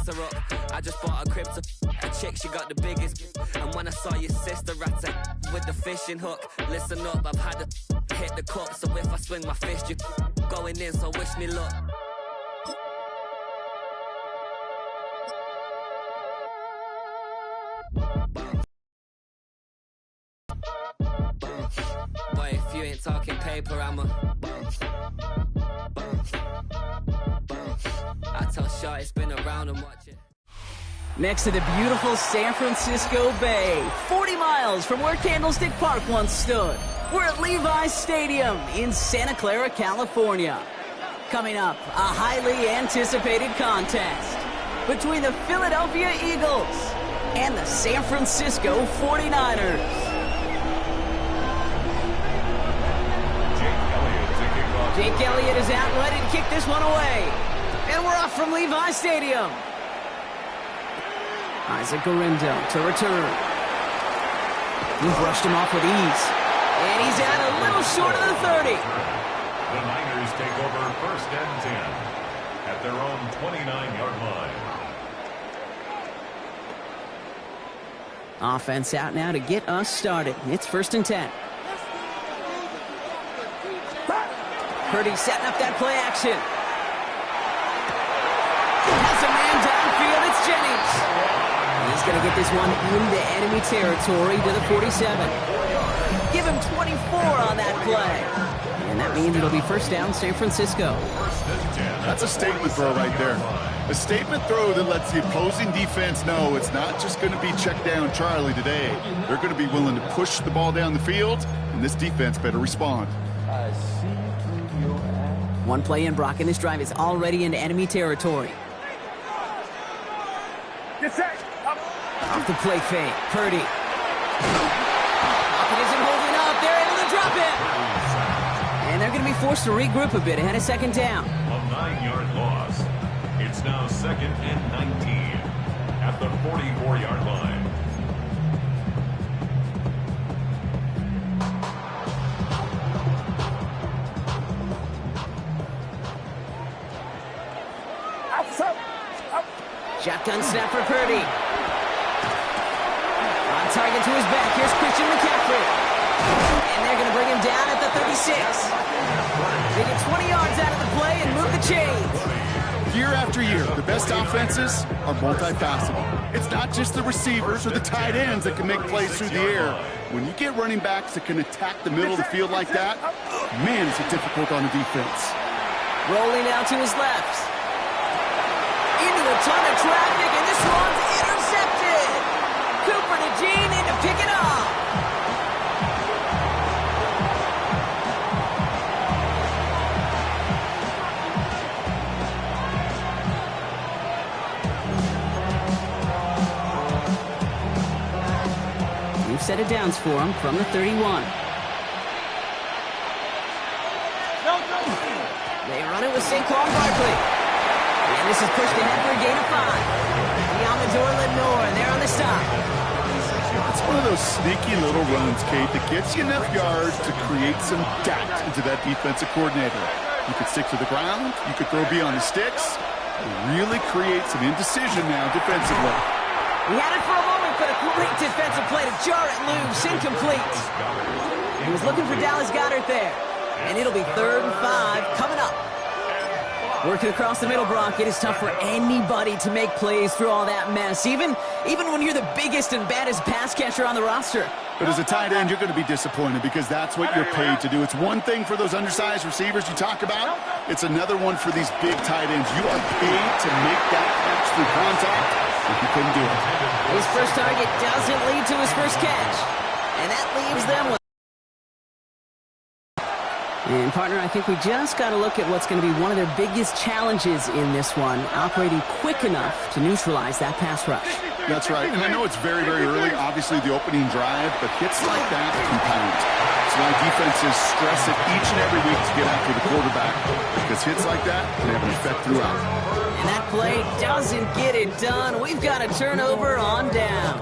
fix her up. I just bought a crib to a chick, she got the biggest. And when I saw your sister at it with the fishing hook, listen up, I've had to hit the cup. So if I swing my fist, you going in, so wish me luck. Boy, if you ain't talking paper, I'm a I tell Shaw it's been around and watch it. Next to the beautiful San Francisco Bay, 40 miles from where Candlestick Park once stood, we're at Levi's Stadium in Santa Clara, California. Coming up, a highly anticipated contest between the Philadelphia Eagles and the San Francisco 49ers. Jake Elliott is out ready to kick this one away. And we're off from Levi's Stadium. Isaac Gorindo to return. We've rushed him off with ease. And he's out a little short of the 30. The Niners take over 1st and 10 at their own 29-yard line. Offense out now to get us started. It's 1st and 10. Purdy setting up that play action. Has a man downfield. It's Jennings. He's going to get this one into enemy territory to the 47. Give him 24 on that play. And that means it'll be 1st down San Francisco. That's a statement throw right there. A statement throw that lets the opposing defense know it's not just going to be check down Charlie today. They're going to be willing to push the ball down the field, and this defense better respond. One play in, Brock, and this drive is already into enemy territory. Off the play fake, Purdy. Pocket isn't holding up. They're able to drop it. And they're going to be forced to regroup a bit ahead of 2nd down. A 9-yard loss. It's now 2nd and 19 at the 44-yard line. Shotgun snap for Purdy. On target to his back. Here's Christian McCaffrey. And they're going to bring him down at the 36. They get 20 yards out of the play and move the chains. Year after year, the best offenses are multifaceted. It's not just the receivers or the tight ends that can make plays through the air. When you get running backs that can attack the middle of the field like that, man, is it difficult on the defense. Rolling out to his left. Into a ton of traffic, and this one's intercepted. Cooper to Jean in to pick it up. We've set it downs for him from the 31. They run it with Saquon Barkley. And this is pushed ahead for a gain of 5. Yamador Lenore, and they're on the stop. It's one of those sneaky little runs, Kate, that gets you enough yards to create some doubt into that defensive coordinator. You could stick to the ground, you could throw beyond the sticks, and really create some indecision now defensively. He had it for a moment, but a great defensive play to jar it loose, incomplete. He was looking for Dallas Goedert there, and it'll be 3rd and 5 coming up. Working across the middle, Brock, it is tough for anybody to make plays through all that mess, even when you're the biggest and baddest pass catcher on the roster. But as a tight end, you're going to be disappointed because that's what you're paid to do. It's one thing for those undersized receivers you talk about. It's another one for these big tight ends. You are paid to make that catch through contact, if you couldn't do it. His first target doesn't lead to his first catch, and that leaves them with... And, partner, I think we just got to look at what's going to be one of their biggest challenges in this one, operating quick enough to neutralize that pass rush. That's right. And I know it's very, very early, obviously, the opening drive, but hits like that compound. That's why defenses stress it each and every week to get after the quarterback, because hits like that can have an effect throughout. And that play doesn't get it done. We've got a turnover on down.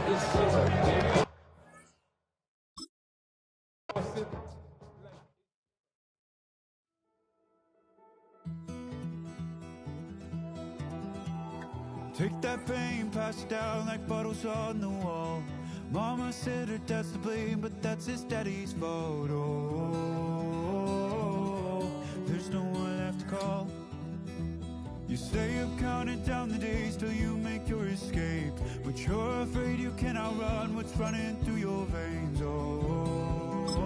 Take that pain, pass it down like bottles on the wall. Mama said her dad's to blame, but that's his daddy's fault. Oh, there's no one left to call. You say you're counting down the days till you make your escape, but you're afraid you can outrun what's running through your veins. Oh,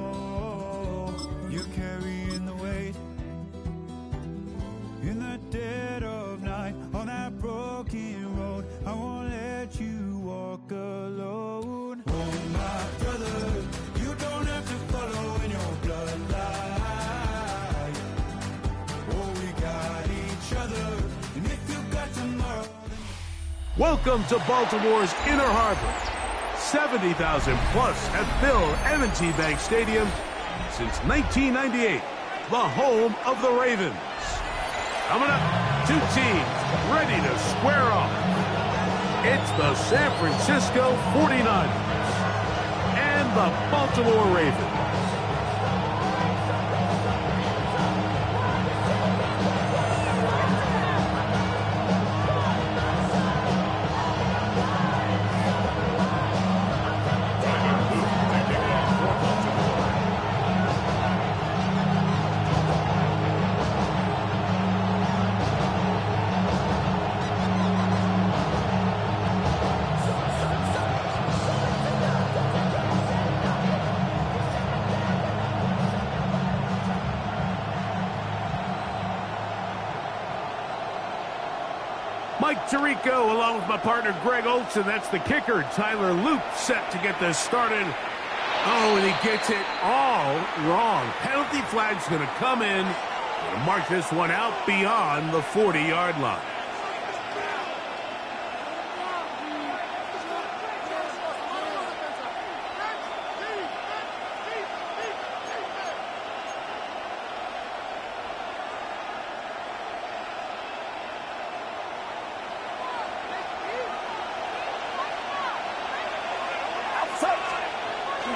you're carrying the weight in the dead of night on that broken road. I won't let you walk alone. Oh, my brother, you don't have to follow in your bloodline. Oh, we got each other, and if you got tomorrow. Welcome to Baltimore's Inner Harbor. 70,000 plus have filled M&T Bank Stadium since 1998, the home of the Ravens. Coming up, two teams ready to square off. It's the San Francisco 49ers and the Baltimore Ravens. Mike Tirico along with my partner Greg Olson. That's the kicker. Tyler Loop set to get this started. Oh, and he gets it all wrong. Penalty flag's going to come in. Going to mark this one out beyond the 40-yard line.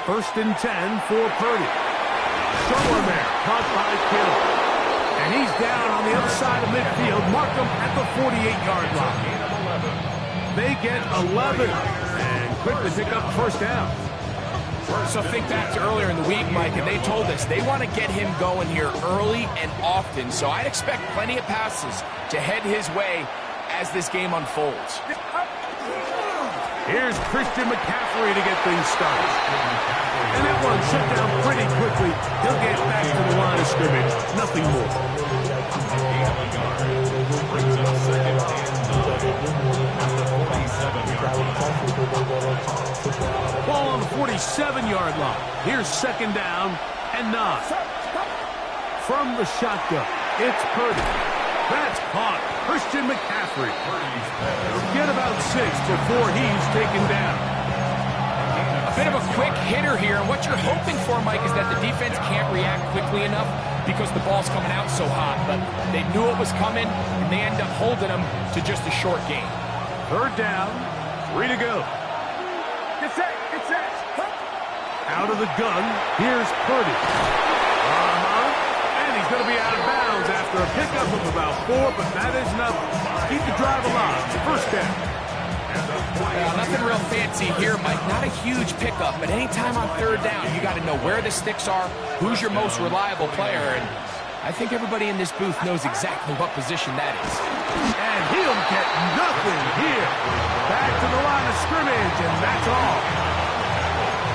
First and 10 for Purdy. Shoulder there, caught by Kittle. And he's down on the other side of midfield. Mark him at the 48-yard line. They get 11 and quickly pick up first down. So think back to earlier in the week, Mike, and they told us they want to get him going here early and often. So I'd expect plenty of passes to head his way as this game unfolds. Here's Christian McCaffrey to get things started. And that one shut down pretty quickly. He'll get back to the line of scrimmage. Nothing more. Ball on the 47-yard line. Here's second down and 9. From the shotgun, it's Purdy. That's caught. Christian McCaffrey. He'll get about 6 before he's taken down. A bit of a quick hitter here. And what you're hoping for, Mike, is that the defense can't react quickly enough because the ball's coming out so hot. But they knew it was coming, and they end up holding them to just a short gain. Third down, 3 to go. Get set, get set. Out of the gun, here's Purdy. And he's going to be out of bounds after a pickup of about 4, but that is enough to keep the drive alive. First down. Nothing real fancy here, Mike. Not a huge pickup, but anytime on third down, you got to know where the sticks are, who's your most reliable player, and I think everybody in this booth knows exactly what position that is. And he'll get nothing here. Back to the line of scrimmage, and that's all.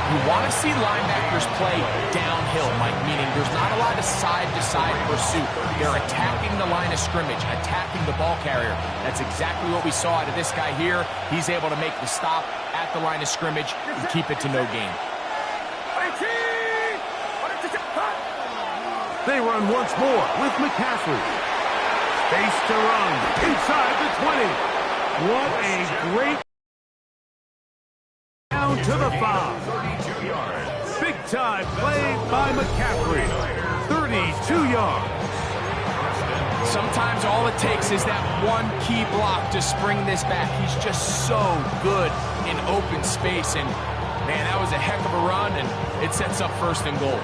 You want to see linebackers play downhill, Mike, meaning there's not a lot of side-to-side pursuit. They're attacking the line of scrimmage, attacking the ball carrier. That's exactly what we saw out of this guy here. He's able to make the stop at the line of scrimmage and keep it to no gain. They run once more with McCaffrey. Space to run inside the 20. What a great down to the 5. Big time play by McCaffrey. 32 yards. Sometimes all it takes is that one key block to spring this back. He's just so good in open space. And, man, that was a heck of a run, and it sets up first and goal.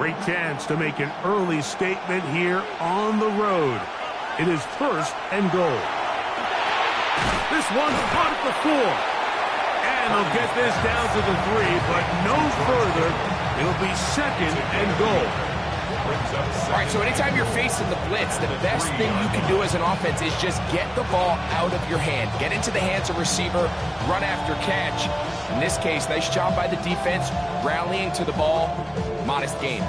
Great chance to make an early statement here on the road. It is 1st and goal. This one's caught at the 4. And they'll get this down to the 3, but no further. It'll be 2nd and goal. All right, so anytime you're facing the blitz, the best thing you can do as an offense is just get the ball out of your hand. Get into the hands of receiver, run after catch. In this case, nice job by the defense, rallying to the ball. Modest gain.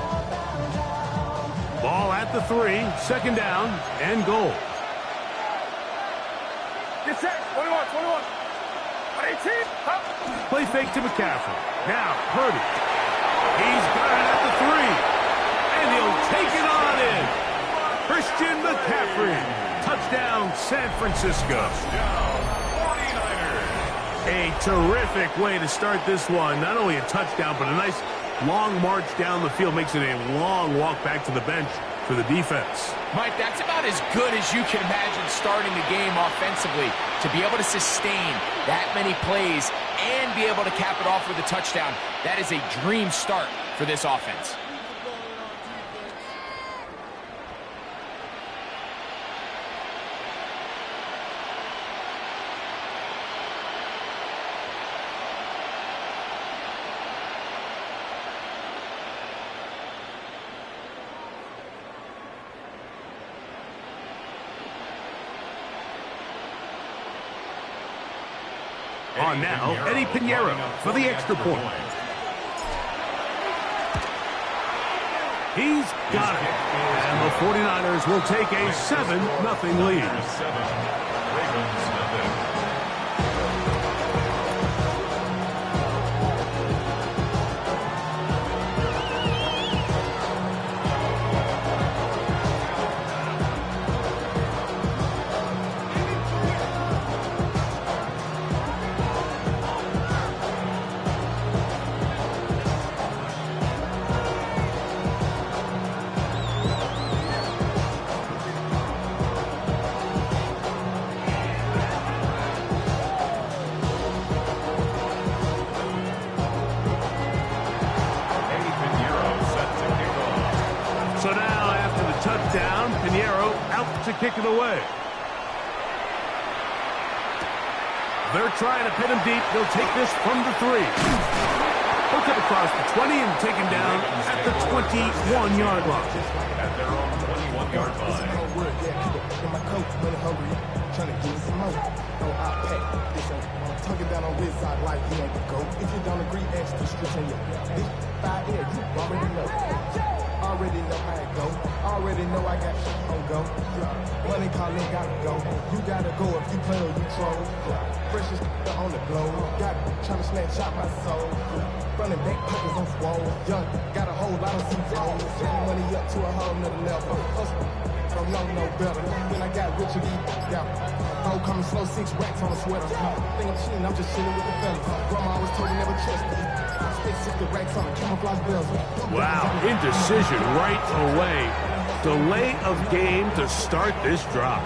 Ball at the 3, 2nd down and goal. Get set, 21. 18, up. Play fake to McCaffrey. Now, Purdy. He's got it at the 3. And he'll take it on in. Christian McCaffrey. Touchdown, San Francisco. A terrific way to start this one. Not only a touchdown, but a nice long march down the field. Makes it a long walk back to the bench for the defense. Mike, that's about as good as you can imagine starting a game offensively. To be able to sustain that many plays and be able to cap it off with a touchdown, that is a dream start for this offense. On now, Eddie Pinheiro for the extra point. He's got it. And the 49ers will take a 7-0 lead. To kick it away. They're trying to pin him deep. They'll take this from the 3. Hook it across the 20 and taken down at the 21-yard line. At their own 21-yard line. Tugging down on his side like he ain't the GOAT. If you don't agree, ask the streets on your bitch. 5 years, you already know. Already know how it go. Already know I got shit on go. Money calling, gotta go. You gotta go if you play or you troll. Precious on the globe. Got trying to snatch out my soul. Running back pockets on swole. Young, got a whole lot of seats on. Sending money up to a whole nother level. From young, no better. When I got rich and eat out. Oh, coming slow, 6 racks on a sweater. Think I'm cheating, I'm just chilling with the fellas. Grandma always told me never trust me. Wow, indecision right away. Delay of game to start this drive.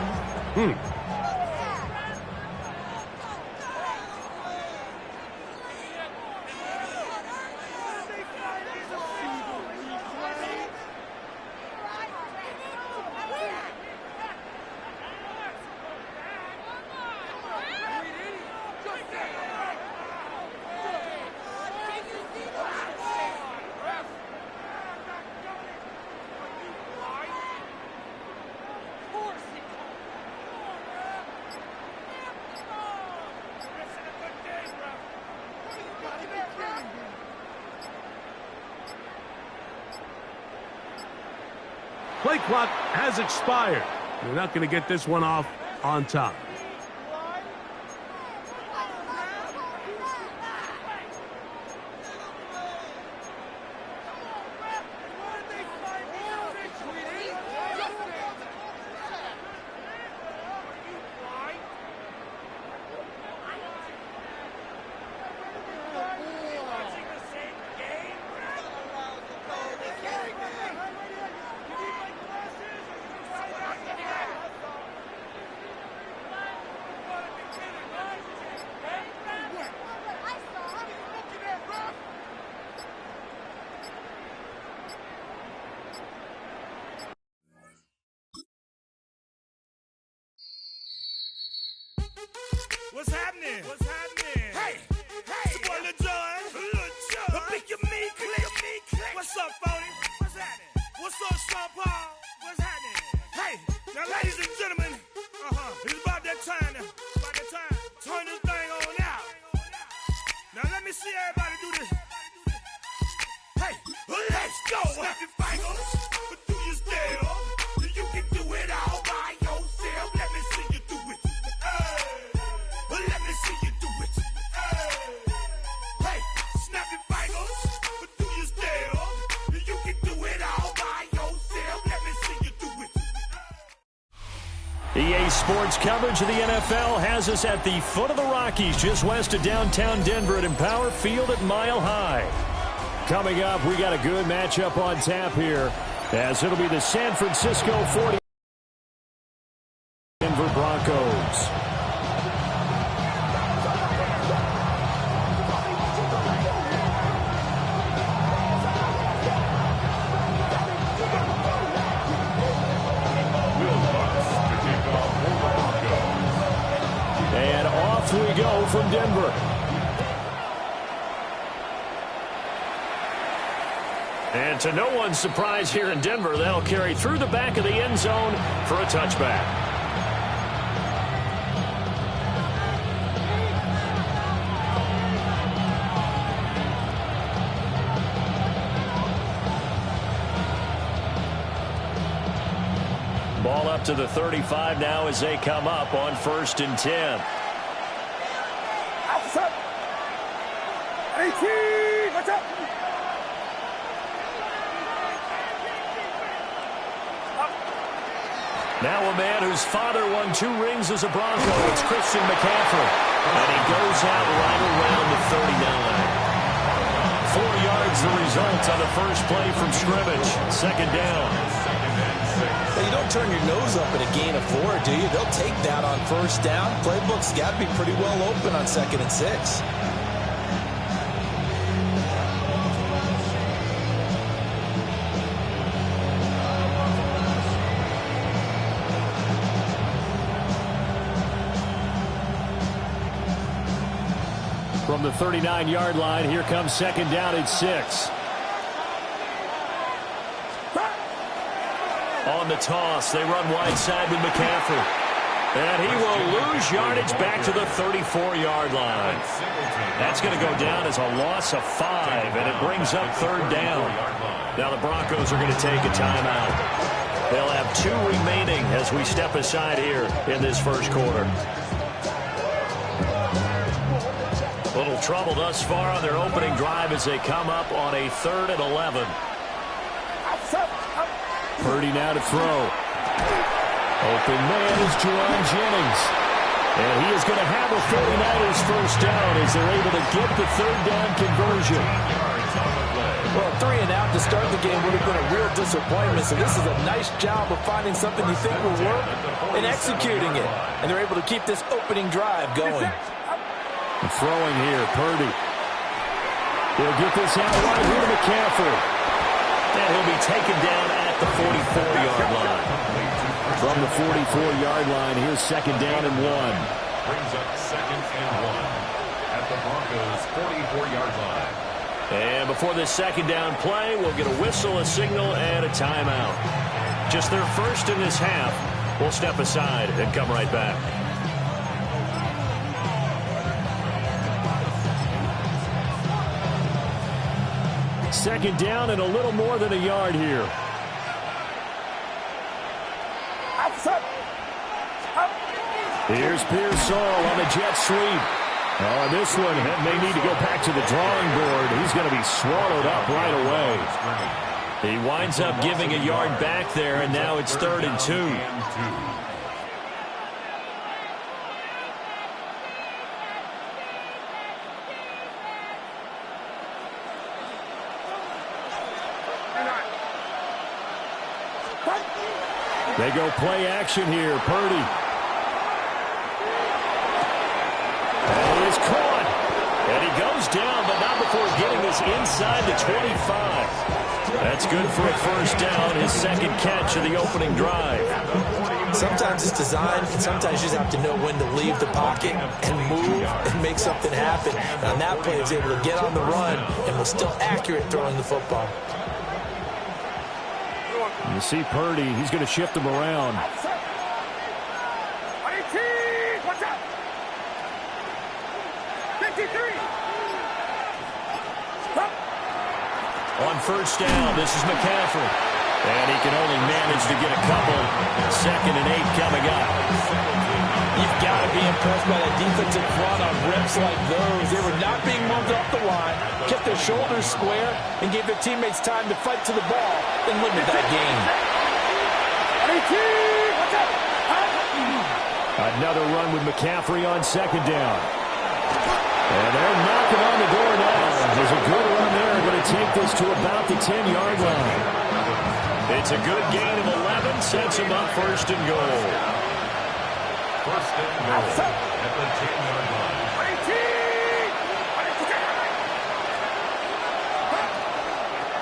Play clock has expired. They're not going to get this one off on top. happening? What's happening? Hey, it's your boy Lil John. The Pick Your Me Click. What's up, 40? What's happening? What's up, Sean Paul? What's happening? Hey, now ladies and gentlemen, it's about that time now. About that time. Turn this thing on out. Now let me see everybody do this. Hey, let's go. Snap your fingers, but do you still? You can do it all by yourself. Let me see you do it. Let me see you do it. Hey, snap your fingers, but do you still? You can do it all by yourself. Let me see you do it. EA Sports coverage of the NFL has us at the foot of the Rockies, just west of downtown Denver at Empower Field at Mile High. Coming up, we got a good matchup on tap here, as it'll be the San Francisco 40 Denver Broncos. And off we go from Denver. And to no one's surprise here in Denver, they'll carry through the back of the end zone for a touchback. Ball up to the 35 now as they come up on 1st and 10. Outside. 18. Watch out. Now a man whose father won 2 rings as a Bronco. It's Christian McCaffrey. And he goes out right around the 39. 4 yards the result on the first play from scrimmage. 2nd down. You don't turn your nose up at a gain of 4, do you? They'll take that on 1st down. Playbook's got to be pretty well open on 2nd and 6. From the 39-yard line, here comes 2nd down at 6. On the toss, they run wide side with McCaffrey. And he will lose yardage back to the 34-yard line. That's going to go down as a loss of 5, and it brings up 3rd down. Now the Broncos are going to take a timeout. They'll have 2 remaining as we step aside here in this first quarter. Little trouble thus far on their opening drive as they come up on a 3rd and 11. Purdy now to throw. Open man is Jerron Jennings. And he is going to have a 49ers first down as they're able to get the 3rd down conversion. Well, 3 and out to start the game would have been a real disappointment. So this is a nice job of finding something you think will work and executing it. And they're able to keep this opening drive going. And throwing here, Purdy. He'll get this out right here to McCaffrey. And he'll be taken down at the 44-yard line. From the 44-yard line, here's 2nd down and 1. Brings up 2nd and 1 at the Broncos' 44-yard line. And before this 2nd down play, we'll get a whistle, a signal, and a timeout. Just their first in this half. We'll step aside and come right back. Second down and a little more than a yard here. Here's Pearsall on a jet sweep. On this one, may need to go back to the drawing board. He's going to be swallowed up right away. He winds up giving a yard back there, and now it's 3rd and 2. They go play action here. Purdy. And he is caught. And he goes down, but not before getting this inside the 25. That's good for a first down, his 2nd catch of the opening drive. Sometimes it's designed, and sometimes you just have to know when to leave the pocket and move and make something happen. And on that play, he was able to get on the run and was still accurate throwing the football. You see Purdy, he's going to shift him around. On first down, this is McCaffrey. And he can only manage to get a couple. 2nd and 8 coming up. You've got to be impressed by that defensive front on reps like those. They were not being moved off the line, kept their shoulders square, and gave their teammates time to fight to the ball and limit that gain. Another run with McCaffrey on 2nd down. And they're knocking on the door now. There's a good run there. Going to take this to about the 10-yard line. It's a good gain of 11. Sets him up 1st and goal. 1st and goal at the 10-yard line.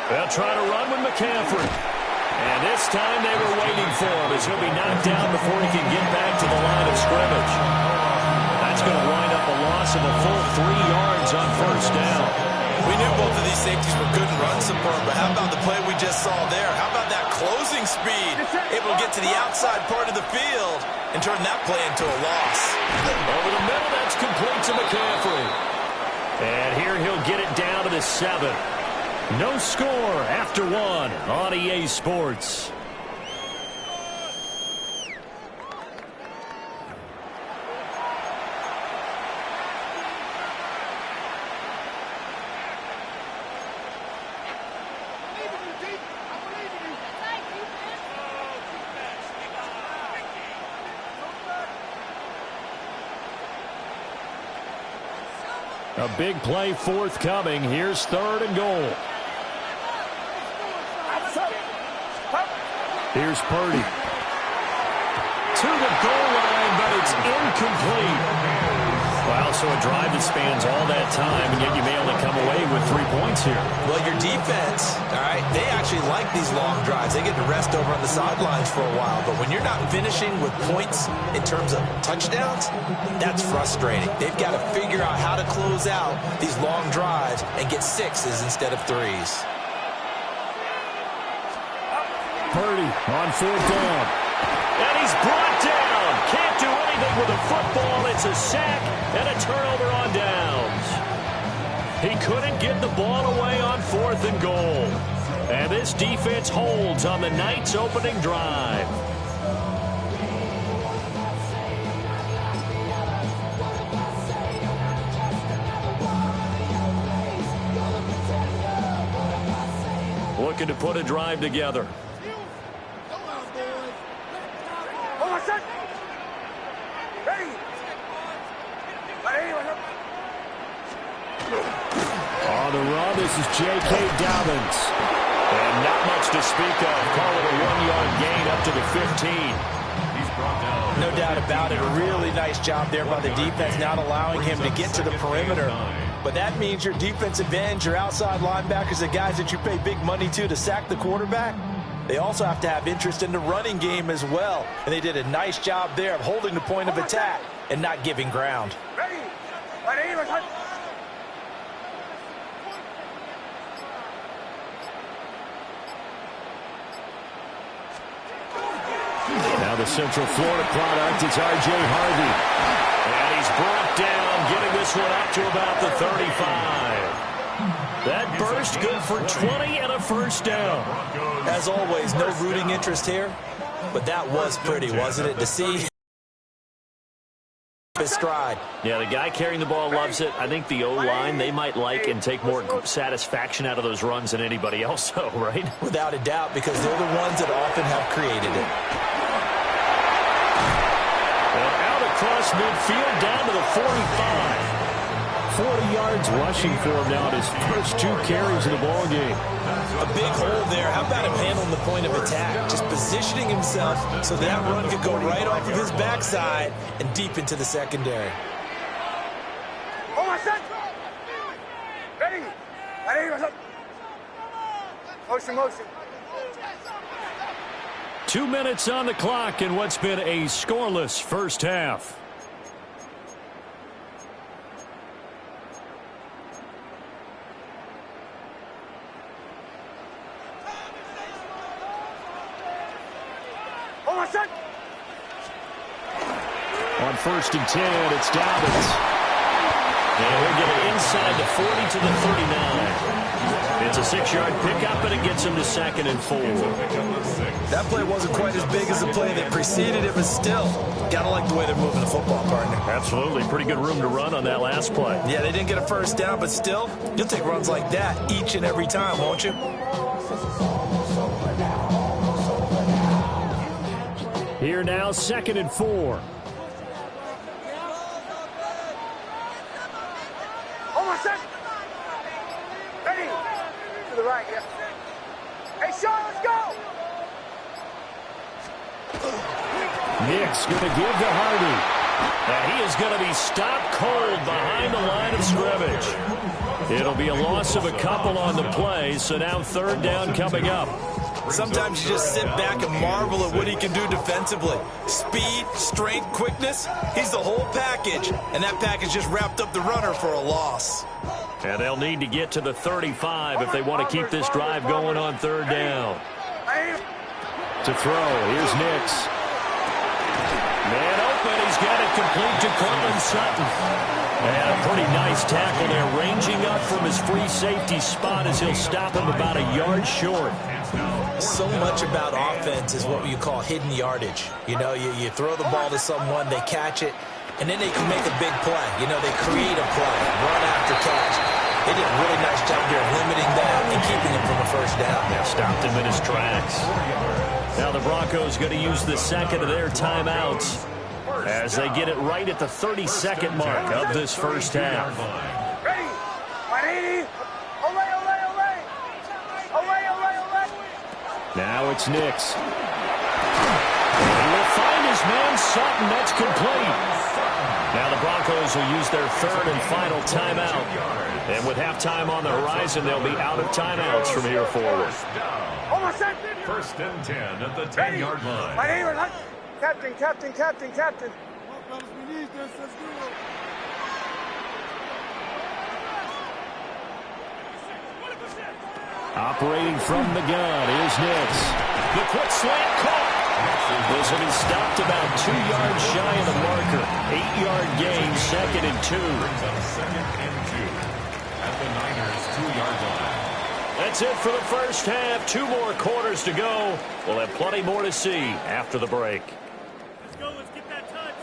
They'll try to run with McCaffrey. And this time they were waiting for him as he'll be knocked down before he can get back to the line of scrimmage. That's going to wind up a loss of a full 3 yards on 1st down. We knew both of these safeties were good and run support, but how about the play we just saw there? How about that closing speed? Able to get to the outside part of the field and turn that play into a loss. Over the middle, that's complete to McCaffrey. And here he'll get it down to the 7. No score after 1 on EA Sports. A big play forthcoming. Here's 3rd and goal. Here's Purdy. To the goal line, but it's incomplete. Wow, so a drive that spans all that time, and yet you may only come away with 3 points here. Well, your defense, all right, they actually like these long drives. They get to rest over on the sidelines for a while. But when you're not finishing with points in terms of touchdowns, that's frustrating. They've got to figure out how to close out these long drives and get 6s instead of 3s. Purdy on 4th down. And he's brought down. Can't do anything with the football. It's a sack and a turnover on downs. He couldn't get the ball away on 4th and goal. And this defense holds on the night's opening drive. Looking to put a drive together. On the run, this is J.K. Dobbins. And not much to speak of. Call it a 1-yard gain up to the 15. He's brought down. No doubt about it. A really nice job there by the defense, not allowing him to get to the perimeter. But that means your defensive ends, your outside linebackers, the guys that you pay big money to sack the quarterback, they also have to have interest in the running game as well. And they did a nice job there of holding the point of attack and not giving ground. Now the Central Florida product, it's R.J. Harvey. And he's brought down, getting this one up to about the 35. That burst good for 20 and a 1st down. As always, no rooting interest here, but that was pretty, wasn't it, to see his stride. Yeah, the guy carrying the ball loves it. I think the O-line, they might like and take more satisfaction out of those runs than anybody else, though, right? Without a doubt, because they're the ones that often have created it. And out across midfield, down to the 45. 40 yards rushing for him now in his first 2 carries in the ball game. A big hole there. How about him handling the point of attack? Just positioning himself so that run could go right off of his backside and deep into the secondary. Motion. 2 minutes on the clock in what's been a scoreless first half. On 1st and 10, it's Dobbins. And we'll get it inside the 40 to the 39. It's a 6-yard pickup, and it gets him to 2nd and 4. That play wasn't quite as big as the play that preceded it, but still, gotta like the way they're moving the football, partner. Absolutely. Pretty good room to run on that last play. Yeah, they didn't get a first down, but still, you'll take runs like that each and every time, won't you? Here now, 2nd and 4. Ready? To the right, yeah. Hey, Sean, let's go! Nick's going to give to Hardy. And he is going to be stopped cold behind the line of scrimmage. It'll be a loss of a couple on the play, so now 3rd down coming up. Sometimes you just sit back and marvel at what he can do defensively. Speed, strength, quickness, he's the whole package. And that package just wrapped up the runner for a loss. And they'll need to get to the 35 if they want to keep this drive going on 3rd down. To throw, here's Nix. Man open, he's got it complete to Cortland Sutton. And a pretty nice tackle there, ranging up from his free safety spot as he'll stop him about a yard short. So much about offense is what you call hidden yardage. You know, you throw the ball to someone, they catch it, and then they can make a big play. You know, they create a play, run after catch. They did a really nice job there of limiting that and keeping him from a first down. Yeah, stopped him in his tracks. Now the Broncos going to use the 2nd of their timeouts as they get it right at the 32nd mark of this first half. Ready? 180. Olay, olay, olay. Olay, olay, olay. Now it's Nix. He will find his man Sutton. That's complete. Now the Broncos will use their 3rd and final timeout. And with halftime on the horizon, they'll be out of timeouts from here forward. Almost set. 1st and 10 at the 10-yard line. My name is Captain. Operating from the gun is Nix. The quick slant caught. This will be stopped about 2 yards shy of the marker. 8-yard gain, 2nd and 2. Brings up 2nd and 2 at the Niners' 2-yard line. That's it for the first half. 2 more quarters to go. We'll have plenty more to see after the break. Let's go. Let's get that touch.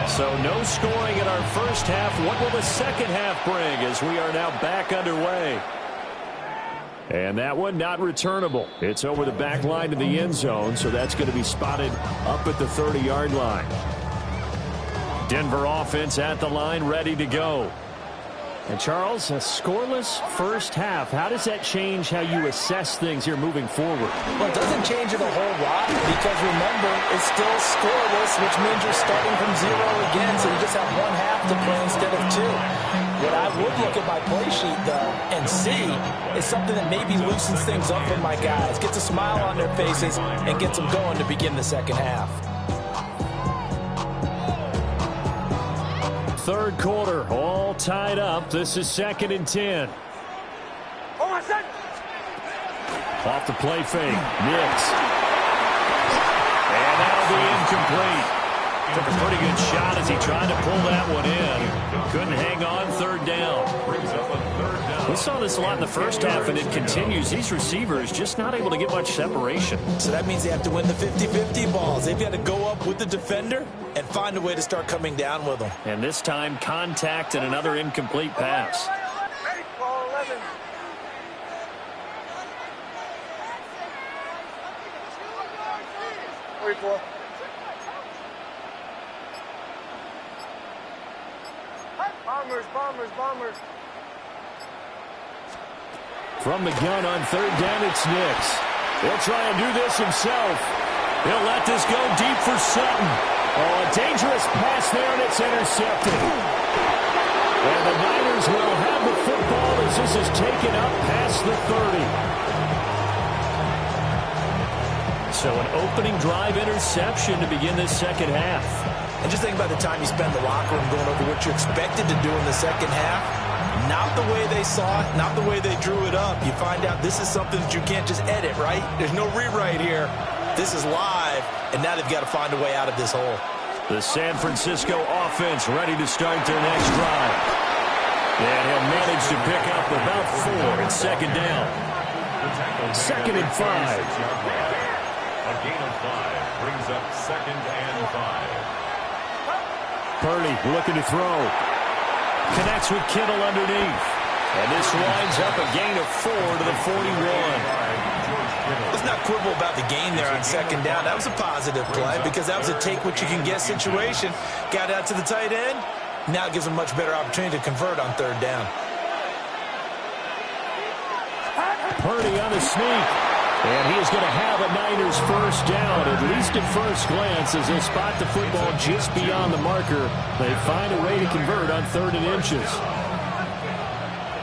So no scoring in our first half. What will the second half bring as we are now back underway? And that one not returnable. It's over the back line to the end zone, so that's going to be spotted up at the 30-yard line. Denver offense at the line, ready to go. And Charles, a scoreless first half. How does that change how you assess things here moving forward? Well, it doesn't change it a whole lot because, remember, it's still scoreless, which means you're starting from 0 again, so you just have 1 half to play instead of 2. What I would look at my play sheet, though, and see is something that maybe loosens things up for my guys, gets a smile on their faces, and gets them going to begin the second half. Third quarter, all tied up. This is 2nd and 10. Off the play fake, Nix. And that'll be incomplete. Took a pretty good shot as he tried to pull that one in. Couldn't hang on, 3rd down. We saw this a lot in the first half, and it continues. These receivers just not able to get much separation. So that means they have to win the 50-50 balls. They've got to go up with the defender and find a way to start coming down with them. And this time, contact and another incomplete pass. Ready, ball 11. Bombers. From the gun on 3rd down, it's Nix. He'll try and do this himself. He'll let this go deep for Sutton. Oh, a dangerous pass there, and it's intercepted. And the Niners will have the football as this is taken up past the 30. So an opening drive interception to begin this second half. And just think about the time you spend in the locker room going over what you expected to do in the second half. Not the way they saw it, not the way they drew it up. You find out this is something that you can't just edit, right? There's no rewrite here. This is live, and now they've got to find a way out of this hole. The San Francisco offense ready to start their next drive. And he'll manage to pick up about 4 at second down. 2nd and 5. A gain of 5 brings up 2nd and 5. Purdy looking to throw. Connects with Kittle underneath. And this winds up a gain of 4 to the 41. Let's not quibble about the gain there on second down. That was a positive play because that was a take-what-you-can-get situation. Got out to the tight end. Now it gives them much better opportunity to convert on 3rd down. Purdy on the sneak. And he is going to have a Niners first down, at least at first glance, as they spot the football just beyond the marker. They find a way to convert on 3rd and inches.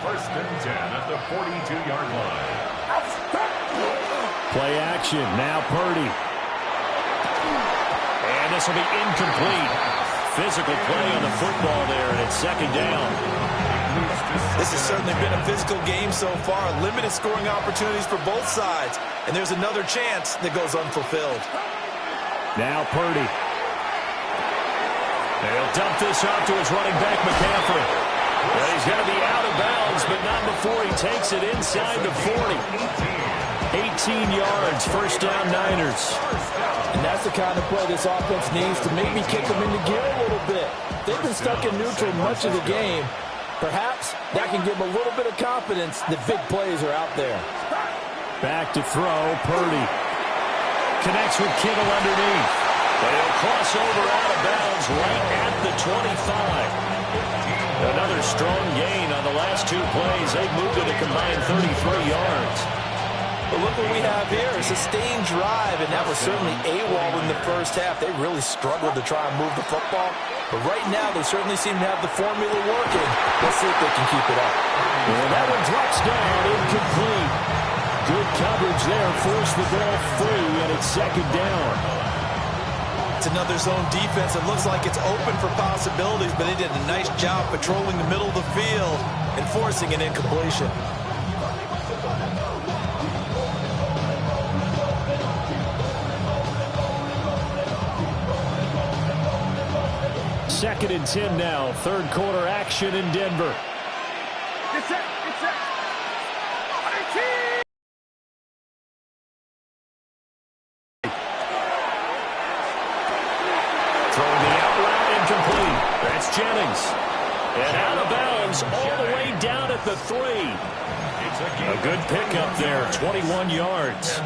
1st and 10 at the 42-yard line. Play action, now Purdy. And this will be incomplete. Physical play on the football there, and it's 2nd down. This has certainly been a physical game so far. Limited scoring opportunities for both sides. And there's another chance that goes unfulfilled. Now Purdy. They'll dump this off to his running back, McCaffrey. Well, he's going to be out of bounds, but not before he takes it inside the 40. 18 yards, first down Niners. And that's the kind of play this offense needs to maybe kick them into gear a little bit. They've been stuck in neutral much of the game. Perhaps that can give them a little bit of confidence that big plays are out there. Back to throw, Purdy. Connects with Kittle underneath. But he'll cross over out of bounds right at the 25. Another strong gain on the last 2 plays. They've moved it a combined 33 yards. But look what we have here. A sustained drive, and that was certainly AWOL in the first half. They really struggled to try and move the football. But right now, they certainly seem to have the formula working. Let's see if they can keep it up. And that one drops down, incomplete. Good coverage there, forced the ball free, and it's 2nd down. It's another zone defense. It looks like it's open for possibilities, but they did a nice job patrolling the middle of the field and forcing an incompletion. 2nd and 10 now. 3rd quarter action in Denver. Throwing the out route incomplete. That's Jennings. And out of bounds all the way down at the 3. A good pickup there, 21 yards.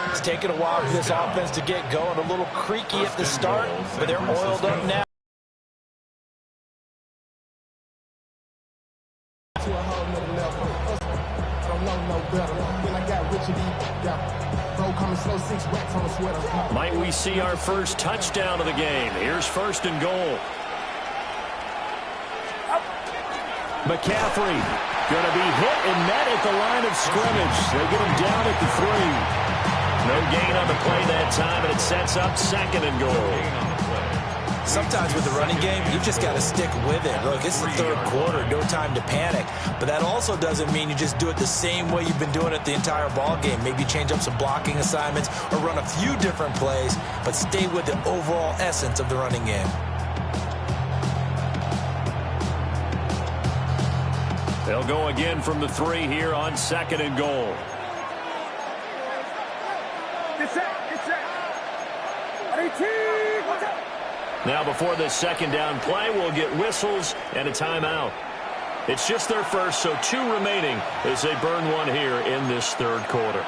It's taken a while for this offense to get going. A little creaky at the start, but they're oiled up now. Might we see our first touchdown of the game? Here's 1st and goal. McCaffrey going to be hit and met at the line of scrimmage. They get him down at the 3. No gain on the play that time, and it sets up 2nd and goal. Sometimes with the running game, you've just got to stick with it. Look, it's the 3rd quarter, no time to panic. But that also doesn't mean you just do it the same way you've been doing it the entire ball game. Maybe change up some blocking assignments or run a few different plays, but stay with the overall essence of the running game. They'll go again from the 3 here on 2nd and goal. Now before this 2nd down play, we'll get whistles and a timeout. It's just their first, so 2 remaining as they burn one here in this 3rd quarter.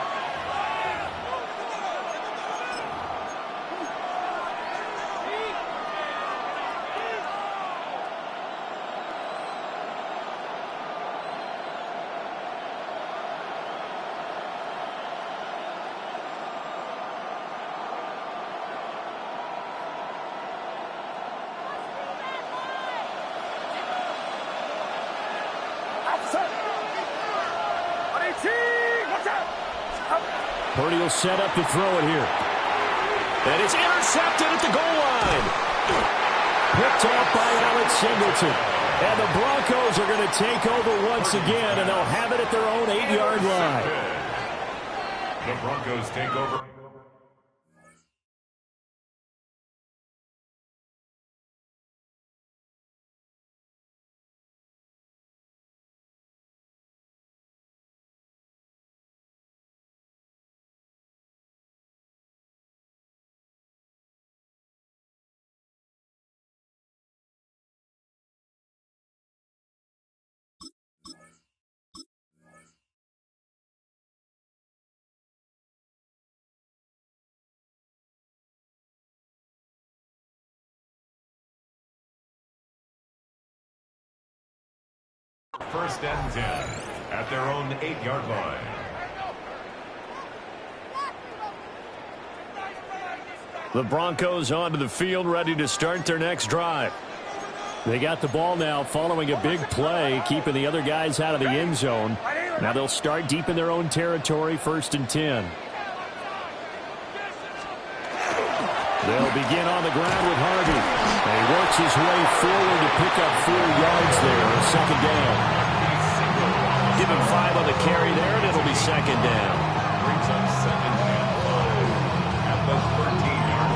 Purdy will set up to throw it here. And it's intercepted at the goal line. Picked off by Alex Singleton. And the Broncos are going to take over once again, and they'll have it at their own 8-yard line. The Broncos take over. First and 10 at their own 8-yard line. The Broncos onto the field, ready to start their next drive. They got the ball now following a big play, keeping the other guys out of the end zone. Now they'll start deep in their own territory, 1st and 10. They'll begin on the ground with Harvey. And he works his way forward to pick up 4 yards there, 2nd down. Give him 5 on the carry there, and it'll be 2nd down. Brings up 2nd and 5 at the 13-yard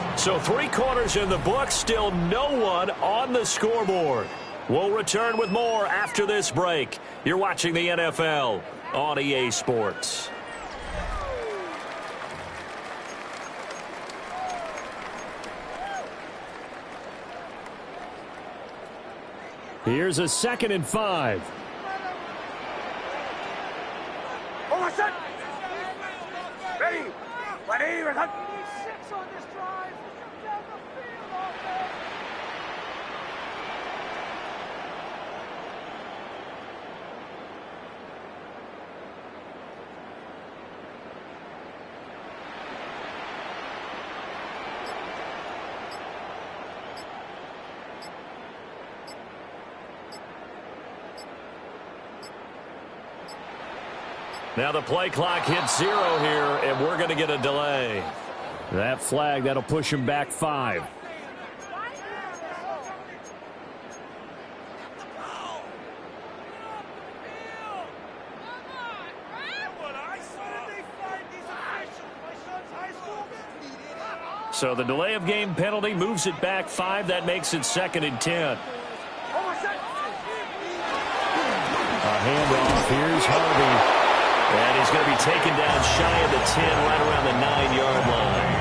line. So 3 quarters in the book, still no one on the scoreboard. We'll return with more after this break. You're watching the NFL on EA Sports. Here's a 2nd and 5. Ready. Now the play clock hits 0 here, and we're going to get a delay. That flag, that'll push him back 5. So the delay of game penalty moves it back 5. That makes it 2nd and 10. A handoff. Here's Harvey. And he's going to be taken down shy of the 10, right around the 9-yard line.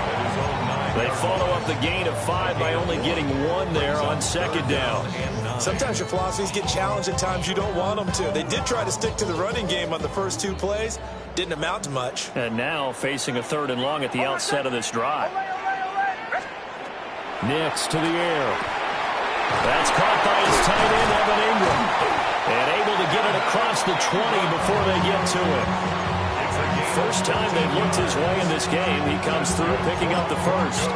They follow up the gain of 5 by only getting 1 there on 2nd down. Sometimes your philosophies get challenged at times you don't want them to. They did try to stick to the running game on the first 2 plays. Didn't amount to much. And now facing a 3rd and long at the outset of this drive. Nix to the air. That's caught by his tight end, Evan Ingram. And able to get it across the 20 before they get to it. First time they've looked his way in this game. He comes through picking up the first.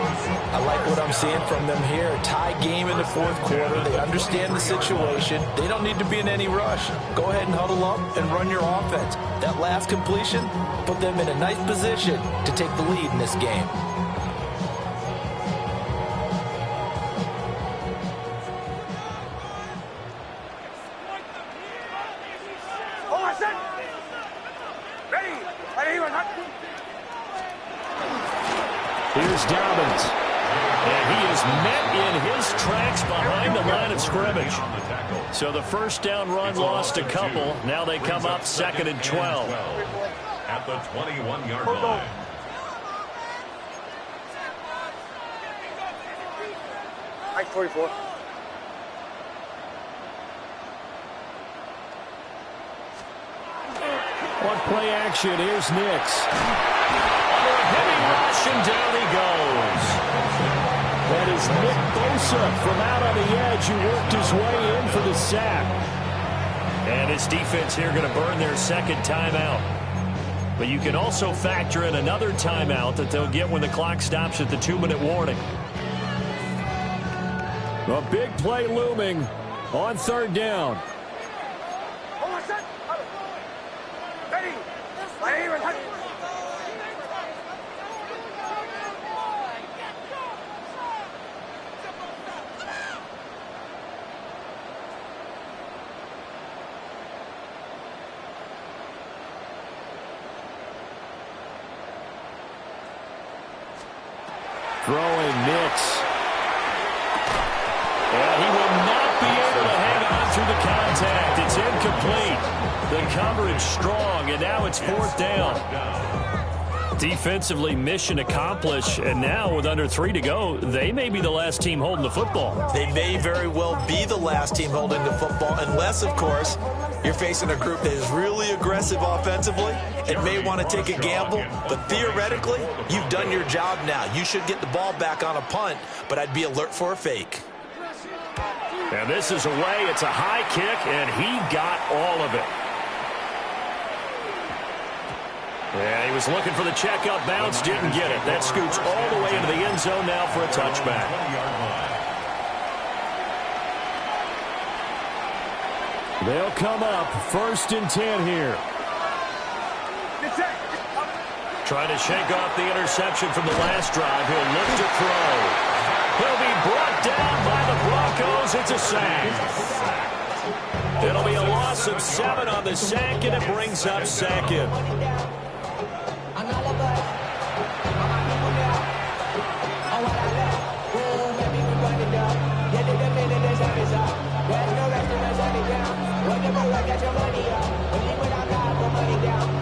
I like what I'm seeing from them here. Tie game in the 4th quarter. They understand the situation. They don't need to be in any rush. Go ahead and huddle up and run your offense. That last completion put them in a nice position to take the lead in this game. Here's Dobbins. And he is met in his tracks behind the line of scrimmage. So the first down run lost a couple. Now they come up 2nd and 12. At the 21-yard line. Mike 44. One play action. Here's Nix. Under a heavy rush, and down he goes. That is Nick Bosa from out on the edge who worked his way in for the sack. And his defense here going to burn their 2nd timeout. But you can also factor in another timeout that they'll get when the clock stops at the 2-minute warning. A big play looming. on third down. Throwing Nix. And he will not be able to hang on through the contact. It's incomplete. The coverage strong, and now it's fourth down. Defensively, mission accomplished, and now with under 3 to go, they may be the last team holding the football. They may very well be the last team holding the football, unless, of course, you're facing a group that is really aggressive offensively and may want to take a gamble. But theoretically, you've done your job now. You should get the ball back on a punt, but I'd be alert for a fake. And this is away. It's a high kick, and he got all of it. Yeah, he was looking for the check-up bounce, didn't get it. That scoots all the way into the end zone now for a touchback. They'll come up 1st and 10 here. Trying to shake off the interception from the last drive. He'll look to throw. He'll be brought down by the Broncos. It's a sack. It'll be a loss of 7 on the sack, and it brings up 2nd.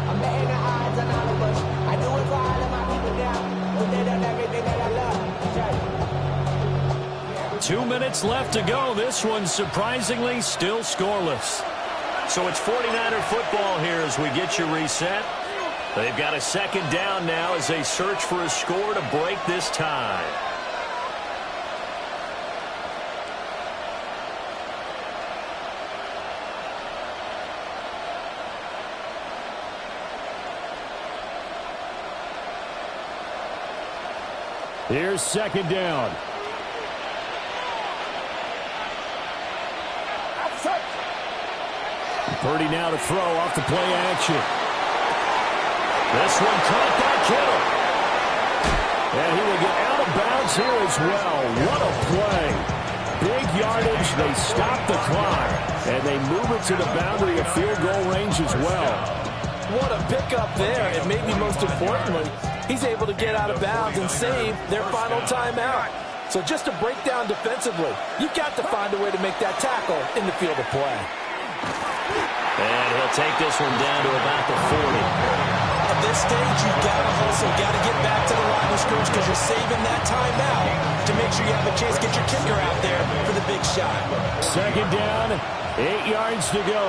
I'm betting the odds on all of us. I do it for all of my people now. Who did everything that I love. 2 minutes left to go. This one surprisingly still scoreless. So it's 49er football here as we get you reset. They've got a 2nd down now as they search for a score to break this tie. Here's 2nd down. Purdy now to throw off the play action. This one caught by Kittle. And he will get out of bounds here as well. What a play. Big yardage. They stop the clock. And they move it to the boundary of field goal range as well. What a pickup there. And maybe most importantly, he's able to get out of bounds and save their final timeout. So just to break down defensively, you've got to find a way to make that tackle in the field of play. And he'll take this one down to about the 40. At this stage, you've got to hustle, got to get back to the line of scrimmage because you're saving that timeout to make sure you have a chance to get your kicker out there for the big shot. 2nd down, 8 yards to go.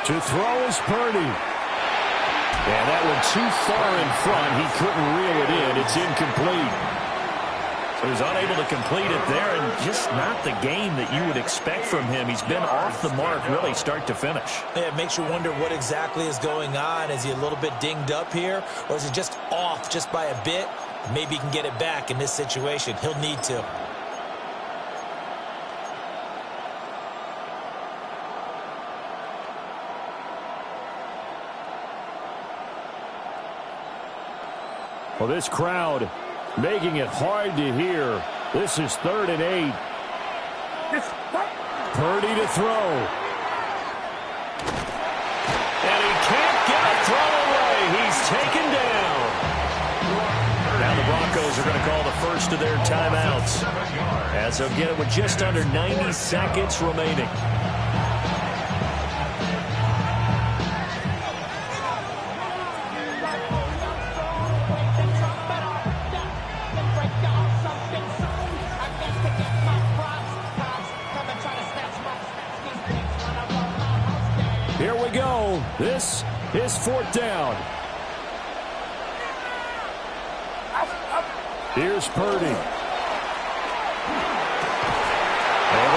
To throw is Purdy. And that one too far in front. He couldn't reel it in. It's incomplete. So he's unable to complete it there, and just not the game that you would expect from him. He's been off the mark really start to finish. Yeah, it makes you wonder what exactly is going on. Is he a little bit dinged up here, or is he just off just by a bit? Maybe he can get it back in this situation. He'll need to. Well, this crowd making it hard to hear. This is 3rd and 8. Purdy to throw. And he can't get a throw away. He's taken down. Now the Broncos are going to call the first of their timeouts, as they'll get it with just under 90 seconds remaining. Here we go. This is 4th down. Here's Purdy. Able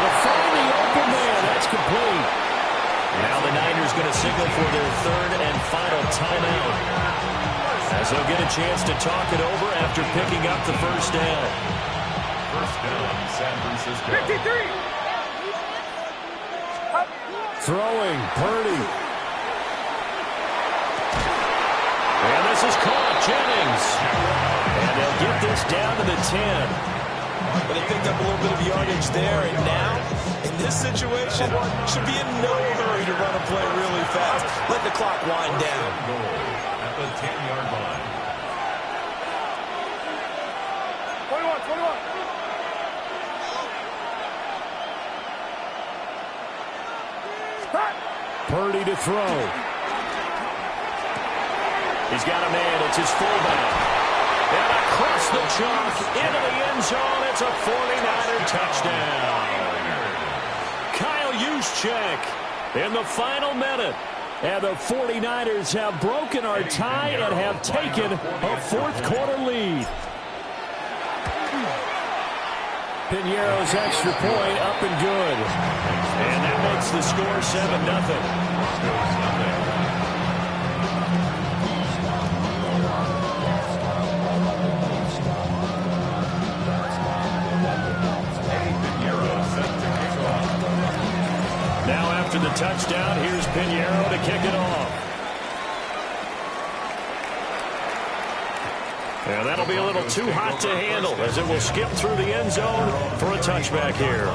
to find the open man. That's complete. Now the Niners going to signal for their 3rd and final timeout, as they'll get a chance to talk it over after picking up the 1st down. First down, San Francisco. 53. Throwing, Purdy. And this is caught, Jennings. And they'll get this down to the 10. But they picked up a little bit of yardage there, and now, in this situation, should be in no hurry to run a play really fast. Let the clock wind down. Goal at the 10-yard line. 21. Purdy to throw. He's got a man. It's his fullback. And across the chalk, into the end zone. It's a 49er touchdown. Kyle Juszczyk in the final minute. And the 49ers have broken our tie and have taken a fourth-quarter lead. Piñeiro's extra point up and good. And that makes the score 7-0. Now after the touchdown, here's Piñeiro to kick it off. And that'll be a little too hot to handle as it will skip through the end zone for a touchback here.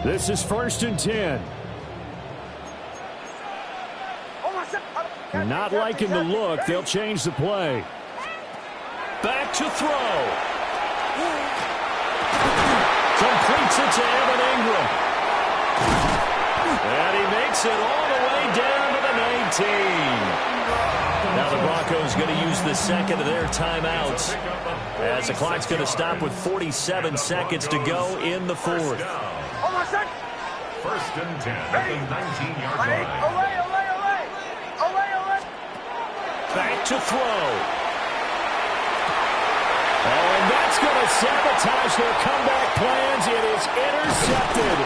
This is 1st and 10. Not liking the look. They'll change the play. Back to throw. Completes it to Evan Ingram. And he makes it all the way down to the 19. Now the Broncos going to use the second of their timeouts as the clock's going to stop with 47 seconds to go in the fourth. 1st and 10 at the 19-yard line. Back to throw. Oh, and that's going to sabotage their comeback plans. It is intercepted.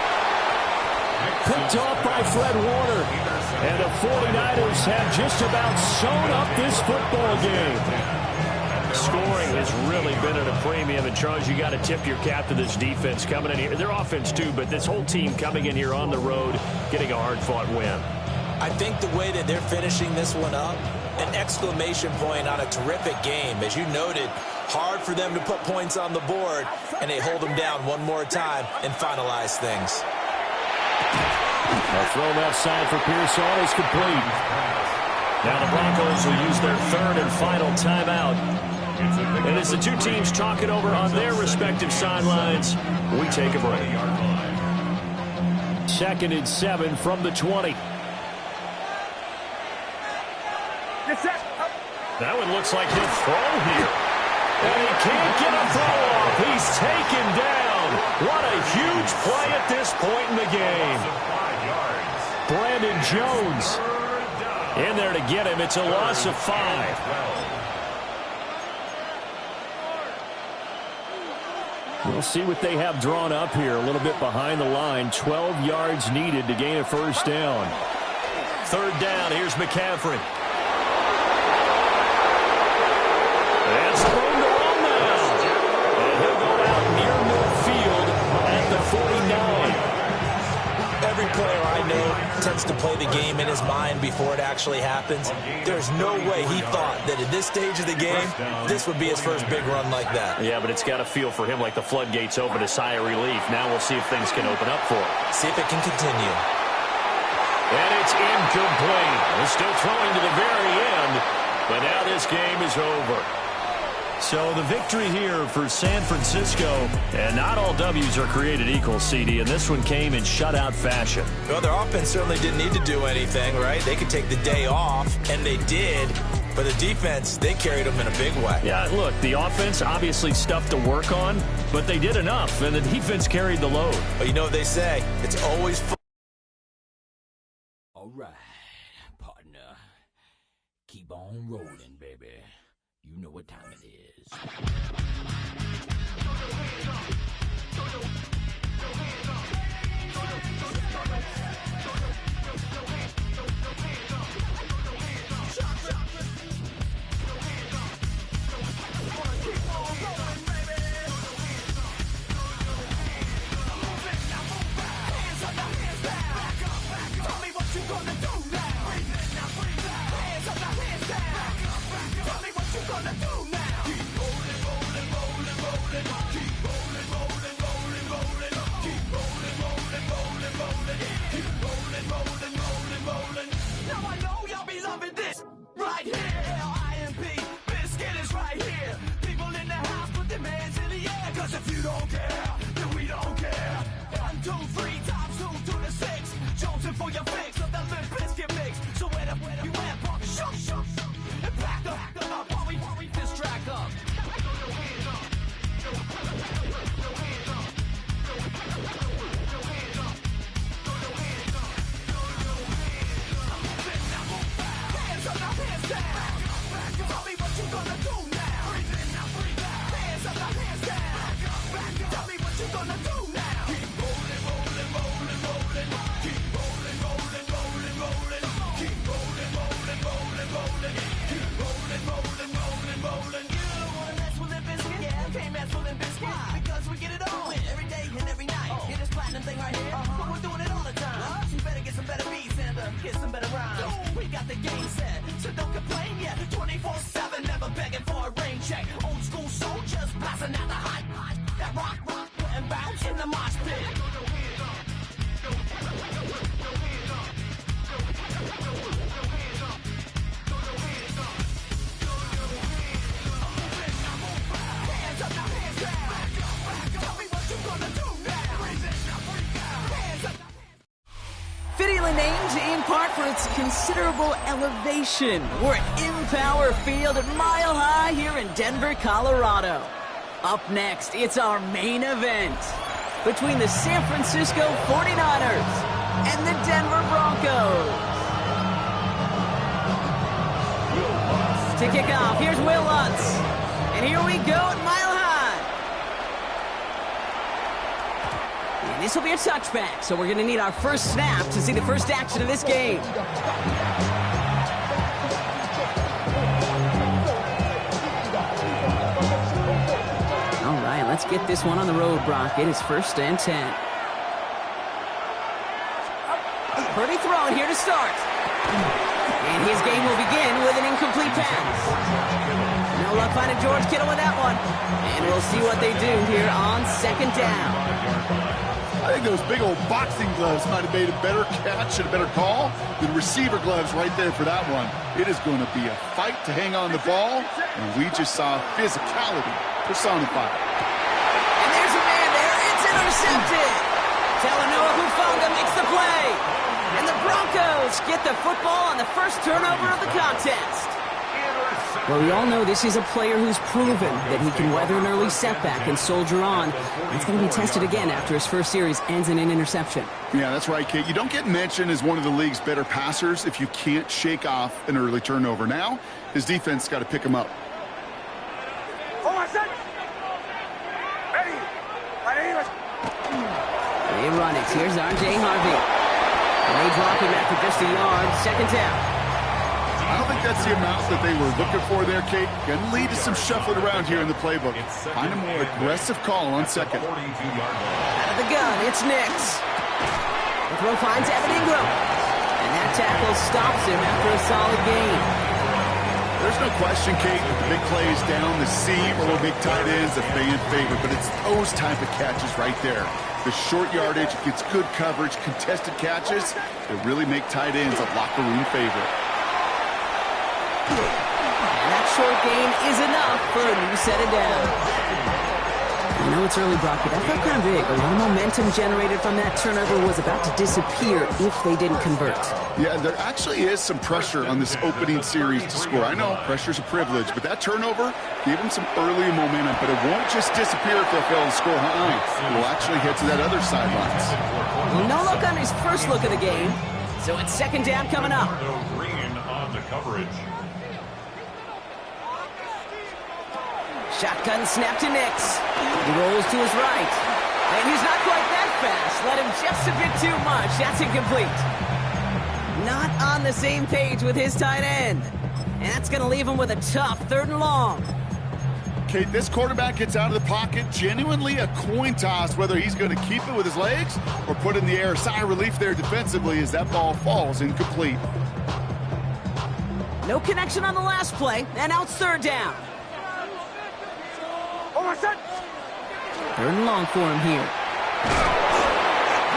Picked off by Fred Warner. And the 49ers have just about sewn up this football game. Scoring has really been at a premium. And, Charles, you got to tip your cap to this defense coming in here. Their offense, too, but this whole team coming in here on the road, getting a hard-fought win. I think the way that they're finishing this one up, an exclamation point on a terrific game. As you noted, hard for them to put points on the board, and they hold them down one more time and finalize things. A throw left side for Pearson is complete. Now the Broncos will use their third and final timeout. And as the two teams talk it over on their respective sidelines, we take a break. 2nd and 7 from the 20. That one looks like he'll throw here. And he can't get a throw off. He's taken down. What a huge play at this point in the game. Brandon Jones in there to get him. It's a loss of 5. We'll see what they have drawn up here. A little bit behind the line. 12 yards needed to gain a first down. 3rd down. Here's McCaffrey. That's thrown to him now. And he'll go out near midfield at the 49. Every player I know tends to play the game in his mind before it actually happens. There's no way he thought that at this stage of the game, this would be his first big run like that. Yeah, but it's got to feel for him like the floodgates open, a sigh of relief. Now we'll see if things can open up for him. See if it can continue. And it's incomplete. He's still throwing to the very end, but now this game is over. So the victory here for San Francisco, and not all W's are created equal, CD, and this one came in shutout fashion. Well, their offense certainly didn't need to do anything, right? They could take the day off, and they did. But the defense, they carried them in a big way. Yeah, look, the offense obviously stuff to work on, but they did enough, and the defense carried the load. But you know what they say, it's always fun. All right. partner. Keep on rolling, baby. You know what time it is. In part for its considerable elevation. We're at Empower Field at Mile High here in Denver, Colorado. Up next, it's our main event between the San Francisco 49ers and the Denver Broncos. To kick off, here's Will Lutz. And here we go at Mile High. And this will be a touchback, so we're going to need our first snap to see the first action of this game. All right, let's get this one on the road, Brock. It is 1st and 10. Purdy throwing here to start. And his game will begin with an incomplete pass. No luck finding George Kittle with that one. And we'll see what they do here on 2nd down. I think those big old boxing gloves might have made a better catch and a better call than receiver gloves right there for that one. It is going to be a fight to hang on the ball, and we just saw physicality personified. And there's a man there. It's intercepted. Talanoa Hufanga makes the play. And the Broncos get the football on the first turnover of the contest. Well, we all know this is a player who's proven that he can weather an early setback and soldier on. It's going to be tested again after his first series ends in an interception. Yeah, that's right, Kate. You don't get mentioned as one of the league's better passers if you can't shake off an early turnover. Now, his defense got to pick him up. They run it. Here's R.J. Harvey. They drop him after just a yard. 2nd down. I don't think that's the amount that they were looking for there, Kate. Going to lead to some shuffling around here in the playbook. Find a more aggressive call on 2nd. Out of the gun, it's Nix. The throw finds Evan Ingram. And that tackle stops him after a solid gain. There's no question, Kate, that the big plays down the seam or big tight ends a fan favorite, but it's those type of catches right there. The short yardage, gets good coverage, contested catches that really make tight ends a locker room favorite. And that short gain is enough for a new set of downs. I know it's early, Brock, but that felt kind of big. A lot of momentum generated from that turnover was about to disappear if they didn't convert. Yeah, there actually is some pressure on this opening series to score. I know pressure's a privilege, but that turnover gave them some early momentum, but it won't just disappear if they fail to score high. It will actually head to that other sidelines. Well, no look on his first look of the game. So it's second down coming up. Green on the coverage. Shotgun snap to Nix. He rolls to his right. And he's not quite that fast. Let him just a bit too much. That's incomplete. Not on the same page with his tight end. And that's going to leave him with a tough 3rd and long. Kate, this quarterback gets out of the pocket, genuinely a coin toss whether he's going to keep it with his legs or put it in the air. Sigh of relief there defensively as that ball falls incomplete. No connection on the last play, and now it's 3rd down. 3rd and long for him here.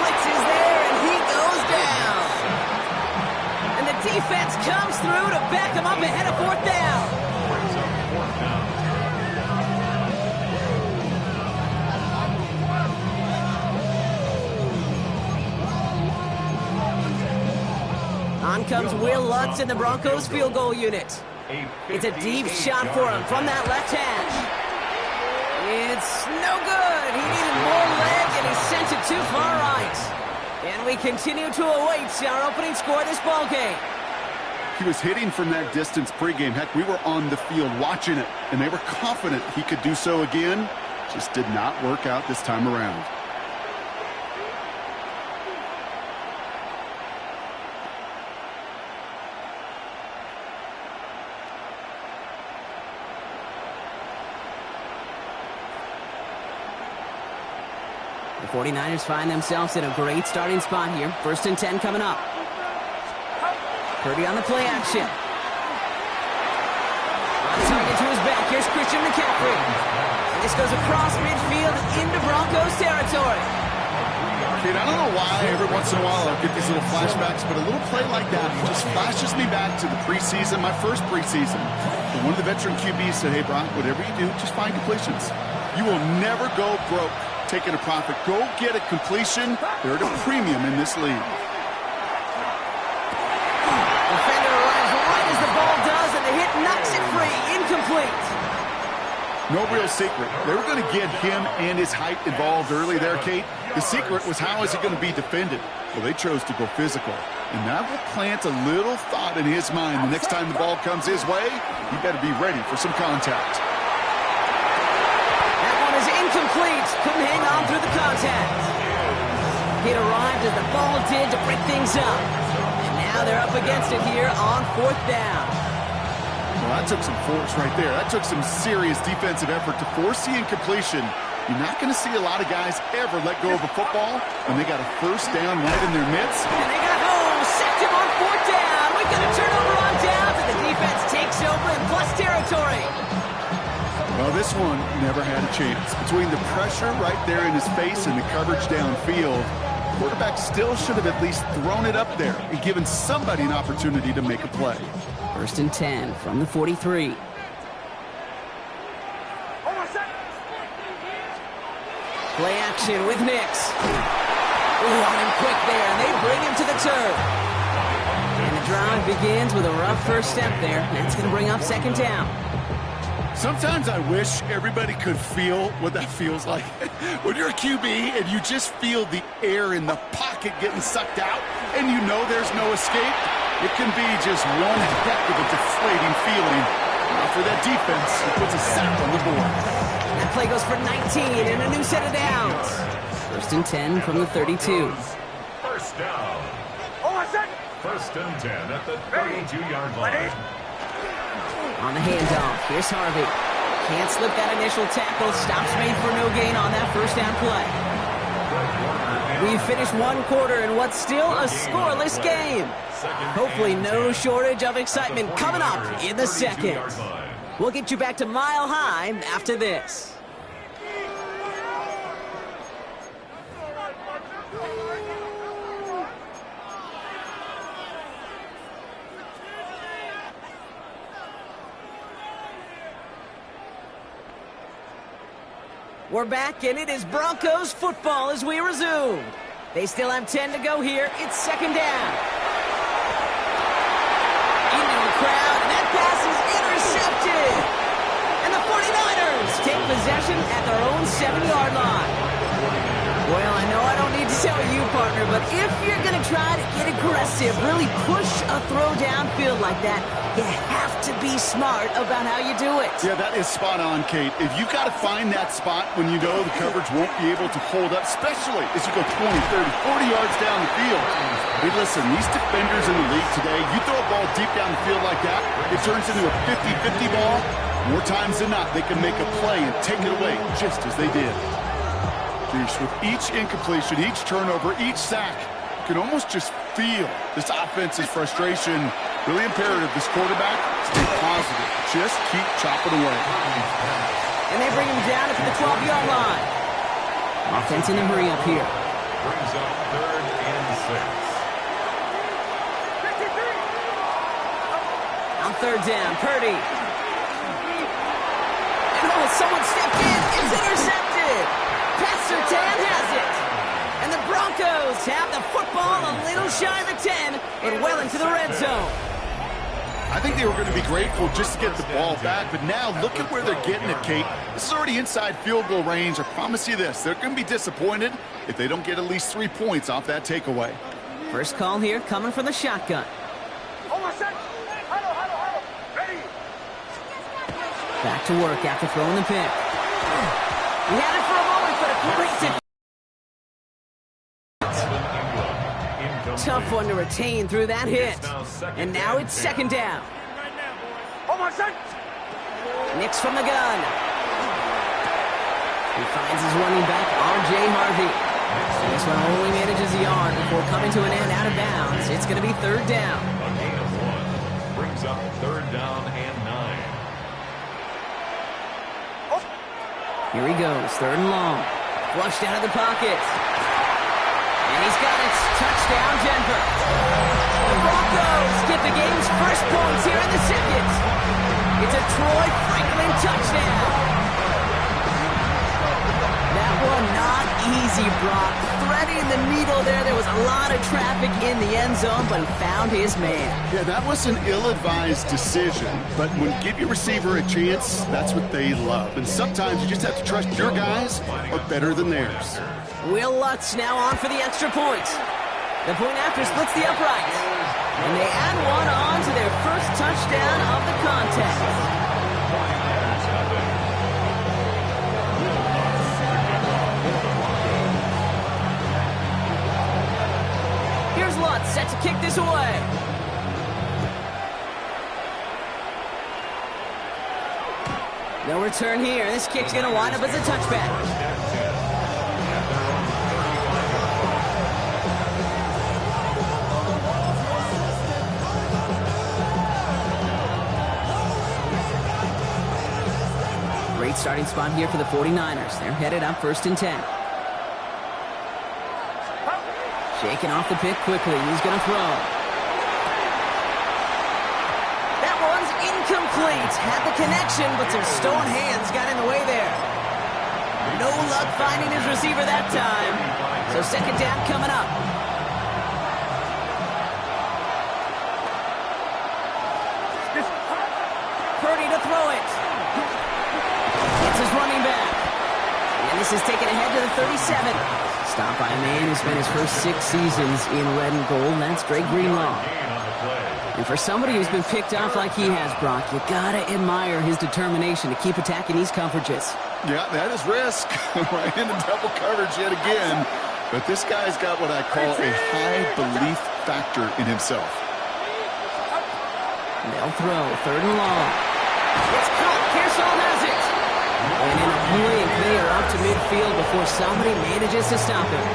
Blitz is there, and he goes down. And the defense comes through to back him up ahead of 4th down. On comes Will Lutz in the Broncos field goal unit. It's a deep shot for him from that left hash. It's no good. He needed more leg, and he sent it too far right. And we continue to await our opening score of this ball game. He was hitting from that distance pregame. Heck, we were on the field watching it, and they were confident he could do so again. Just did not work out this time around. The 49ers find themselves in a great starting spot here. 1st and 10 coming up. Purdy on the play action. On target to his back. Here's Christian McCaffrey. And this goes across midfield into Broncos territory. Kid, I don't know why every once in a while I'll get these little flashbacks, but a little play like that just flashes me back to the preseason, my first preseason. And one of the veteran QBs said, hey, Brock, whatever you do, just find completions. You will never go broke taking a profit. Go get a completion. They're at a premium in this league. Defender arrives right as the ball does, and the hit knocks it free. Incomplete. No real secret. They were going to get him and his height involved early there, Kate. The secret was how is he going to be defended? Well, they chose to go physical. And that will plant a little thought in his mind. The next time the ball comes his way, he better be ready for some contact. Incomplete. Couldn't hang on through the contact. It arrived as the ball did to break things up. And now they're up against it here on 4th down. Well, that took some force right there. That took some serious defensive effort to force the incompletion. You're not going to see a lot of guys ever let go of a football when they got a 1st down right in their midst. And they got home. Sacked him on 4th down. We got a turnover on downs, and the defense takes over in plus territory. Well, this one never had a chance. Between the pressure right there in his face and the coverage downfield, the quarterback still should have at least thrown it up there and given somebody an opportunity to make a play. 1st and 10 from the 43. Play action with Nix. Ooh, on him quick there, and they bring him to the turf. And the drive begins with a rough first step there. That's going to bring up 2nd down. Sometimes I wish everybody could feel what that feels like. When you're a QB and you just feel the air in the pocket getting sucked out and you know there's no escape, it can be just one heck of a deflating feeling. For that defense, it puts a sack on the board. That play goes for 19 and a new set of downs. 1st and 10 from the 32. 1st down. 1st and 10 at the 32-yard line. On the handoff, here's Harvey. Can't slip that initial tackle. Stops made for no gain on that 1st down play. We've finished 1 quarter in what's still a scoreless game. Hopefully no shortage of excitement coming up in the 2nd. We'll get you back to Mile High after this. We're back, and it is Broncos football as we resume. They still have 10 to go here. It's 2nd down. Into the crowd, and that pass is intercepted. And the 49ers take possession at their own 7-yard line. Well, I know I don't need to tell you, partner, but if you're going to try to get aggressive, really push a throw downfield like that, you have to be smart about how you do it. Yeah, that is spot on, Kate. If you've got to find that spot when you know the coverage won't be able to hold up, especially as you go 20, 30, 40 yards down the field. Hey, listen, these defenders in the league today, you throw a ball deep down the field like that, it turns into a 50-50 ball. More times than not, they can make a play and take it away just as they did. With each incompletion, each turnover, each sack, you can almost just feel this offense's frustration. Really imperative, this quarterback, stay positive. Just keep chopping away. And they bring him down at the 12-yard line. Offense in a hurry up here. Brings up 3rd and 6. On 3rd down, Purdy. And someone stepped in. It's intercepted. Pat Surtain has it. And the Broncos have the football a little shy of the 10, but well into the red zone. I think they were going to be grateful just to get the ball back, but now look at where they're getting it, Kate. This is already inside field goal range. I promise you this, they're going to be disappointed if they don't get at least 3 points off that takeaway. First call here coming from the shotgun. Back to work after throwing the pick. He had it for a moment, but a great tough one to retain through that hit. And now it's 2nd down. Nix from the gun. He finds his running back, R.J. Harvey. This one only manages a yard before coming to an end out of bounds. It's going to be 3rd down. A gain of 1 brings up 3rd down and 9. Here he goes, 3rd and long. Flushed out of the pocket. And he's got it. Touchdown, Denver. The Broncos get the game's first points here in the 2nd. It's a Troy Franklin touchdown. That one not easy, Brock. Threading the needle there. There was a lot of traffic in the end zone, but he found his man. Yeah, that was an ill-advised decision, but when give your receiver a chance, that's what they love. And sometimes you just have to trust your guys are better than theirs. Will Lutz now on for the extra point. The point after splits the upright. And they add one on to their first touchdown of the contest. Here's Lutz set to kick this away. No return here. This kick's going to wind up as a touchback. Great starting spot here for the 49ers. They're headed up 1st and 10. Shaking off the pick quickly. He's going to throw. That one's incomplete. Had the connection, but some stone hands got in the way there. No luck finding his receiver that time. So 2nd down coming up. Purdy to throw it. It's his running back. And this is taken ahead to the 37. Stopped by a man who spent his first 6 seasons in red and gold, and that's Dre Greenlaw. And for somebody who's been picked off like he has, Brock, you gotta admire his determination to keep attacking these coverages. Yeah, that is risk. Right into double coverage yet again. But this guy's got what I call a high belief factor in himself. They'll throw, 3rd and long. It's caught. Kearshaw has it. And in a blink, they are up to midfield before somebody manages to stop him.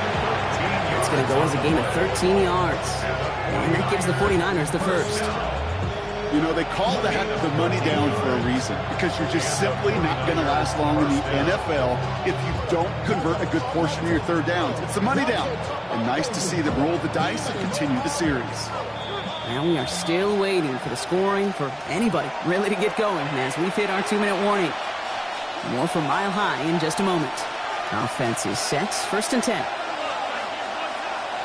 It's going to go as a gain of 13 yards. And that gives the 49ers the first. You know, they call that the money down for a reason, because you're just simply not going to last long in the NFL if you don't convert a good portion of your 3rd downs. It's the money down. And nice to see them roll the dice and continue the series. And we are still waiting for the scoring for anybody really to get going as we've hit our 2-minute warning. More from Mile High in just a moment. Offense is set. 1st and 10.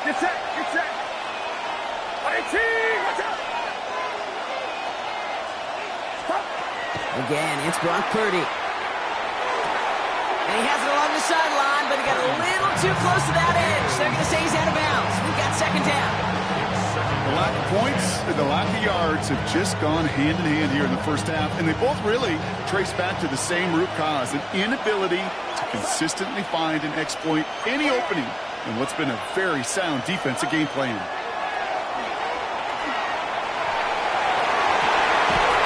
Get set. Get set. Again, it's Brock Purdy. And he has it along the sideline, but he got a little too close to that edge. They're going to say he's out of bounds. We've got second down. The lack of points and the lack of yards have just gone hand in hand here in the first half, and they both really trace back to the same root cause, an inability to consistently find and exploit any opening in what's been a very sound defensive game plan.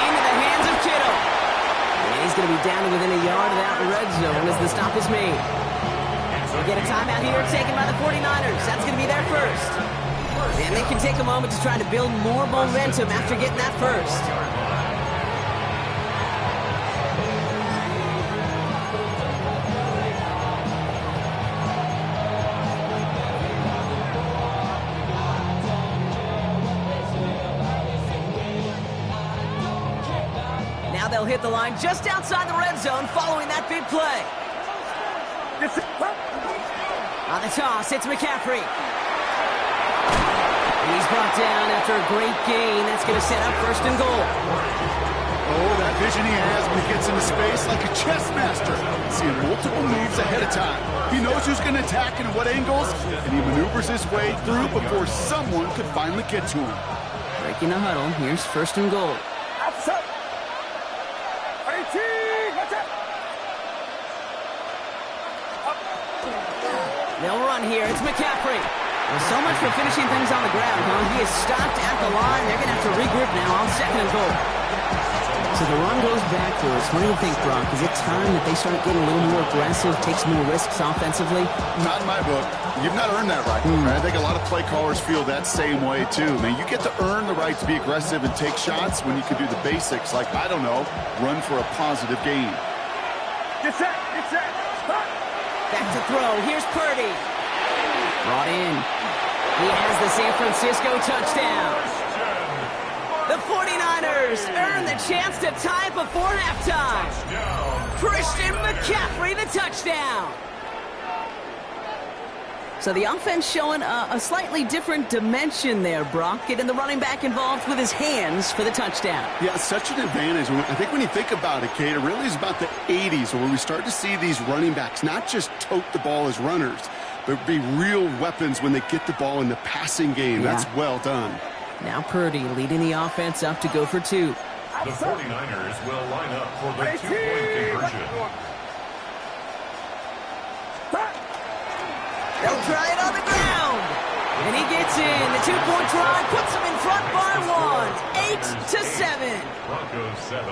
Into the hands of Kittle. And he's going to be down to within a yard of that red zone as the stop is made. We get a timeout here taken by the 49ers. That's going to be their first. And they can take a moment to try to build more momentum after getting that first. Now they'll hit the line just outside the red zone following that big play. On the toss, it's McCaffrey. He's brought down after a great gain. That's going to set up first and goal. Oh, that vision he has when he gets into space like a chess master. Seeing multiple moves ahead of time. He knows who's going to attack and at what angles, and he maneuvers his way through before someone could finally get to him. Breaking the huddle. Here's first and goal. They'll run here. It's McCaffrey. Well, so much for finishing things on the ground, huh? He is stopped at the line. They're going to have to regroup now on second and goal. So the run goes backwards. What do you think, Brock? Is it time that they start getting a little more aggressive, take some more risks offensively? Not in my book. You've not earned that right. I think a lot of play callers feel that same way, too. Man, you get to earn the right to be aggressive and take shots when you can do the basics, like, I don't know, run for a positive gain. Get set, get set. Back to throw. Here's Purdy. Brought in. He has the San Francisco touchdown. The 49ers earn the chance to tie before halftime. Christian McCaffrey, the touchdown. So the offense showing a slightly different dimension there, Brock, getting the running back involved with his hands for the touchdown. Yeah, such an advantage. I think when you think about it, Kate, it really is about the 80s where we start to see these running backs not just tote the ball as runners, but be real weapons when they get the ball in the passing game. Yeah. That's well done. Now Purdy leading the offense up to go for two. The 49ers will line up for the two-point conversion. They'll try it on the ground. And he gets in. The two-point try puts them in front by one. 8-7. Broncos 7.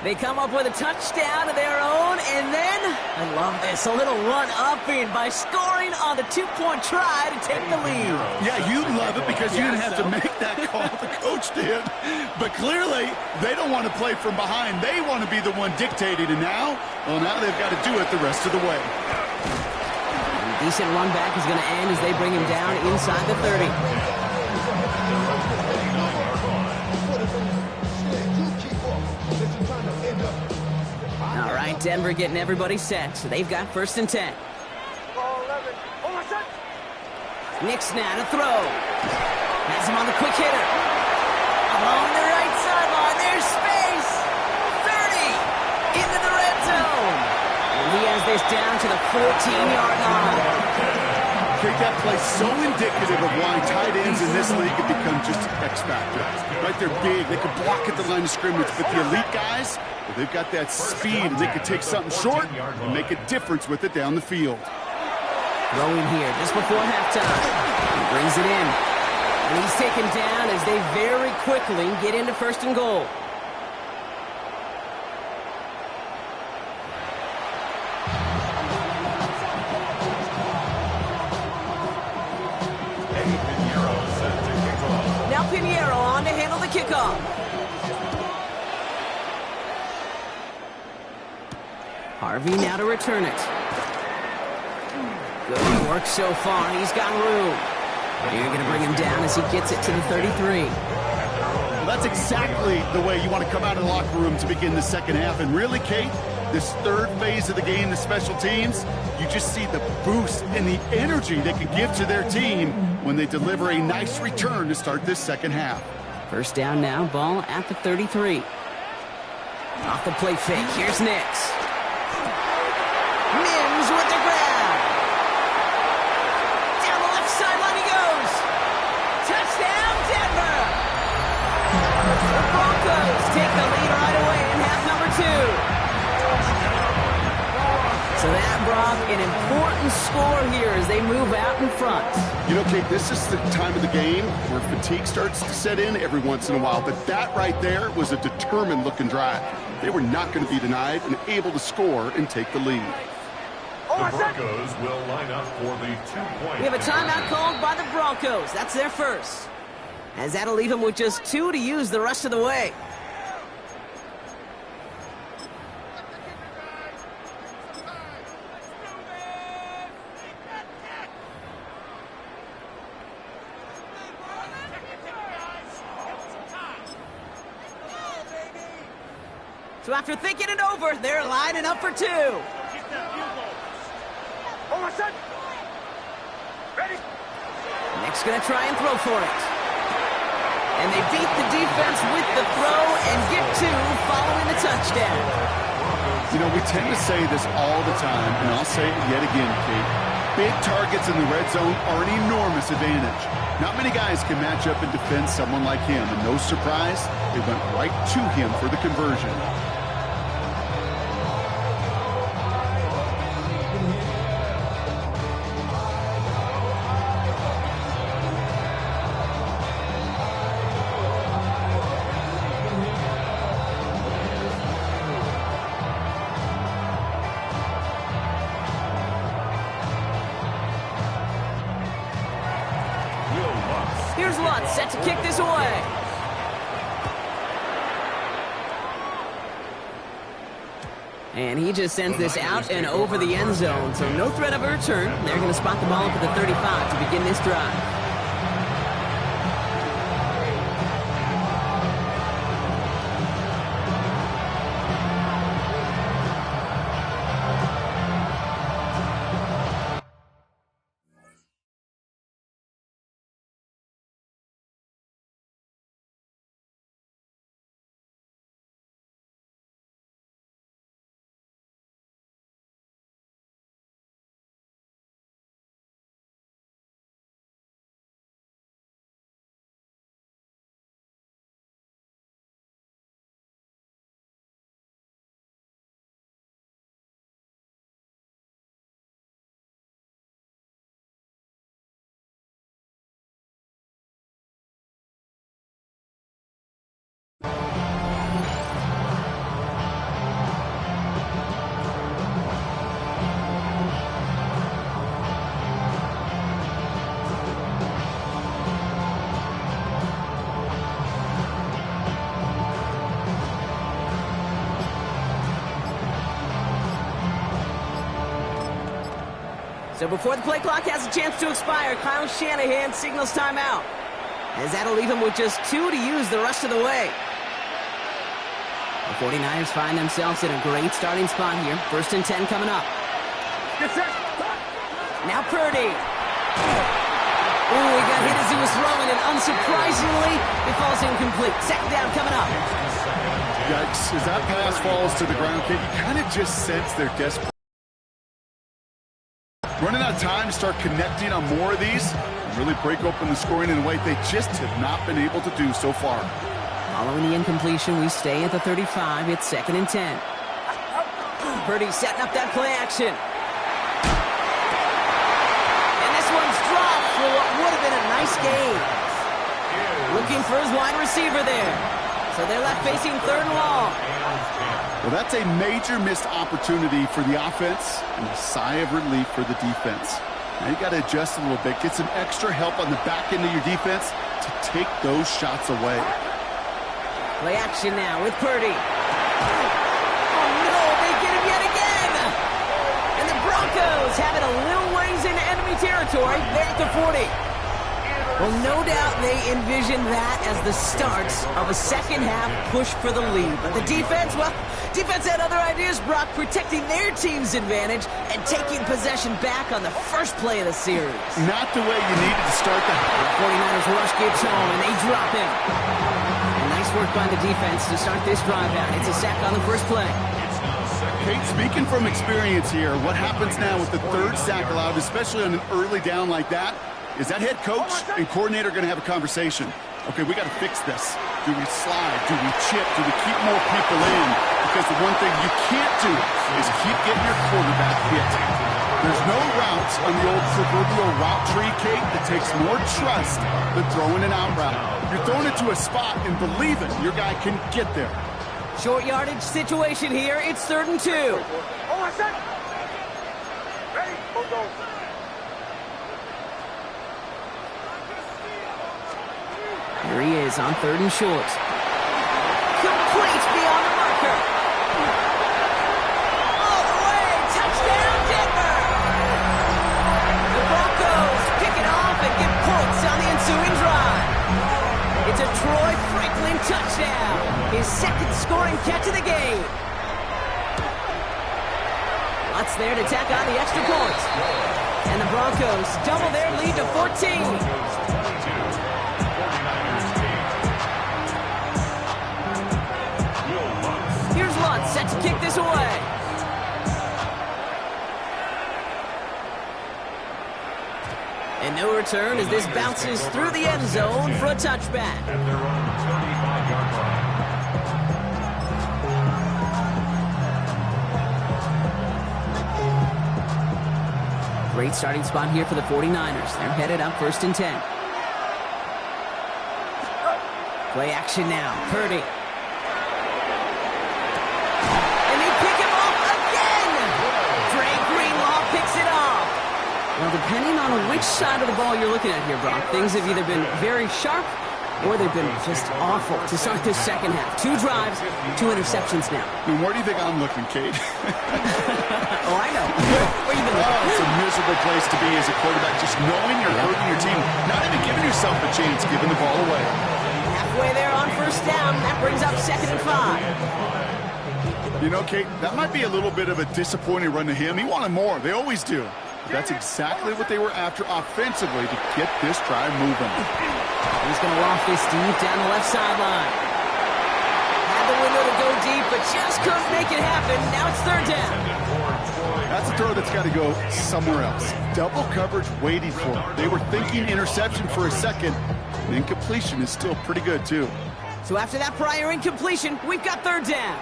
They come up with a touchdown of their own, and then, I love this, a little run-upping by scoring on the two-point try to take the lead. Yeah, you love it because you didn't have to make that call, the coach did. But clearly, they don't want to play from behind. They want to be the one dictating, and now they've got to do it the rest of the way. A decent run back is going to end as they bring him down inside the 30. All right, Denver getting everybody set. So they've got first and 10. Nick's now to throw. Has him on the quick hitter. Along the right sideline, there's space. 30 into the red zone. And he has this down to the 14-yard line. I think that play so indicative of why tight ends in this league have become just an X factor. Right, they're big. They can block at the line of scrimmage, but the elite guys, well, they've got that speed, and they can take something short and make a difference with it down the field. Throwing here just before halftime. He brings it in. And he's taken down as they very quickly get into first and goal. Now Pinheiro on to handle the kickoff. Harvey now to return it. Good work so far. He's got room. You're going to bring him down as he gets it to the 33. Well, that's exactly the way you want to come out of the locker room to begin the second half. And really, Kate, this third phase of the game, the special teams, you just see the boost and the energy they can give to their team when they deliver a nice return to start this second half. First down now, ball at the 33. Off the play fake, here's Nix. Mims 2. So that, Brock, an important score here as they move out in front. You know, Kate, this is the time of the game where fatigue starts to set in every once in a while. But that right there was a determined-looking drive. They were not going to be denied and able to score and take the lead. The Broncos will line up for the 2-point. We have a timeout called by the Broncos. That's their first. As that'll leave them with just 2 to use the rest of the way. So after thinking it over, they're lining up for 2. Nick's going to try and throw for it. And they beat the defense with the throw and get 2 following the touchdown. You know, we tend to say this all the time, and I'll say it yet again, Kate. Big targets in the red zone are an enormous advantage. Not many guys can match up and defend someone like him, and no surprise, they went right to him for the conversion. Here's Lutz set to kick this away. And he just sends this out and over the end zone, so no threat of a return. They're going to spot the ball up at the 35 to begin this drive. So before the play clock has a chance to expire, Kyle Shanahan signals timeout. As that'll leave him with just 2 to use the rest of the way. The 49ers find themselves in a great starting spot here. 1st and 10 coming up. Now Purdy. Ooh, he got hit as he was throwing, and unsurprisingly, it falls incomplete. 2nd down coming up. Yikes, as that pass falls to the ground, Kate, you kind of just sense they're desperate. Running out of time to start connecting on more of these and really break open the scoring in a way they just have not been able to do so far. Following the incompletion, we stay at the 35. It's 2nd and 10. Purdy setting up that play action. And this one's dropped for what would have been a nice gain. Looking for his wide receiver there. So they're left facing 3rd and long. Well, that's a major missed opportunity for the offense and a sigh of relief for the defense. Now you got to adjust a little bit, get some extra help on the back end of your defense to take those shots away. Play action now with Purdy. Oh no, they get him yet again! And the Broncos have it a little ways into enemy territory. They're at the 40. Well, no doubt they envision that as the start of a second-half push for the lead. But the defense, well, defense had other ideas, Brock, protecting their team's advantage and taking possession back on the first play of the series. Not the way you needed to start that. The 49ers rush Gibbs home, and they drop him. And nice work by the defense to start this drive out. It's a sack on the first play. Kate, speaking from experience here, what happens now with the 3rd sack allowed, especially on an early down like that, is that head coach and coordinator going to have a conversation? Okay, we got to fix this. Do we slide? Do we chip? Do we keep more people in? Because the one thing you can't do is keep getting your quarterback hit. There's no routes on the old proverbial route tree, Kate, that takes more trust than throwing an out route. You're throwing it to a spot and believing your guy can get there. Short yardage situation here. It's 3rd and 2. Here he is on 3rd and short. Complete beyond the marker. All the way. Touchdown, Denver. The Broncos pick it off and get points on the ensuing drive. It's a Troy Franklin touchdown. His 2nd scoring catch of the game. Lutz there to tack on the extra point. And the Broncos double their lead to 14. Here's Lutz set to kick this away. And no return as this bounces through the end zone for a touchback. At their own 35-yard line. Great starting spot here for the 49ers. They're headed up 1st and 10. Play action now. Purdy. And they pick him off again. Dre Greenlaw picks it off. Well, depending on which side of the ball you're looking at here, Brock, things have either been very sharp or they've been just awful to start this second half. 2 drives, 2 interceptions now. And where do you think I'm looking, Kate? Oh, I know. Where you been looking? It's a miserable place to be as a quarterback, just knowing you're hurting your team, not even giving yourself a chance, giving the ball away. Halfway there on 1st down. That brings up 2nd and 5. You know, Kate, that might be a little bit of a disappointing run to him. He wanted more. They always do. But that's exactly what they were after offensively to get this drive moving. He's going to loft this deep down the left sideline. Had the window to go deep, but just couldn't make it happen. Now it's 3rd down. That's a throw that's got to go somewhere else. Double coverage waiting for him. They were thinking interception for a second. And incompletion is still pretty good, too. So after that prior incompletion, we've got 3rd down.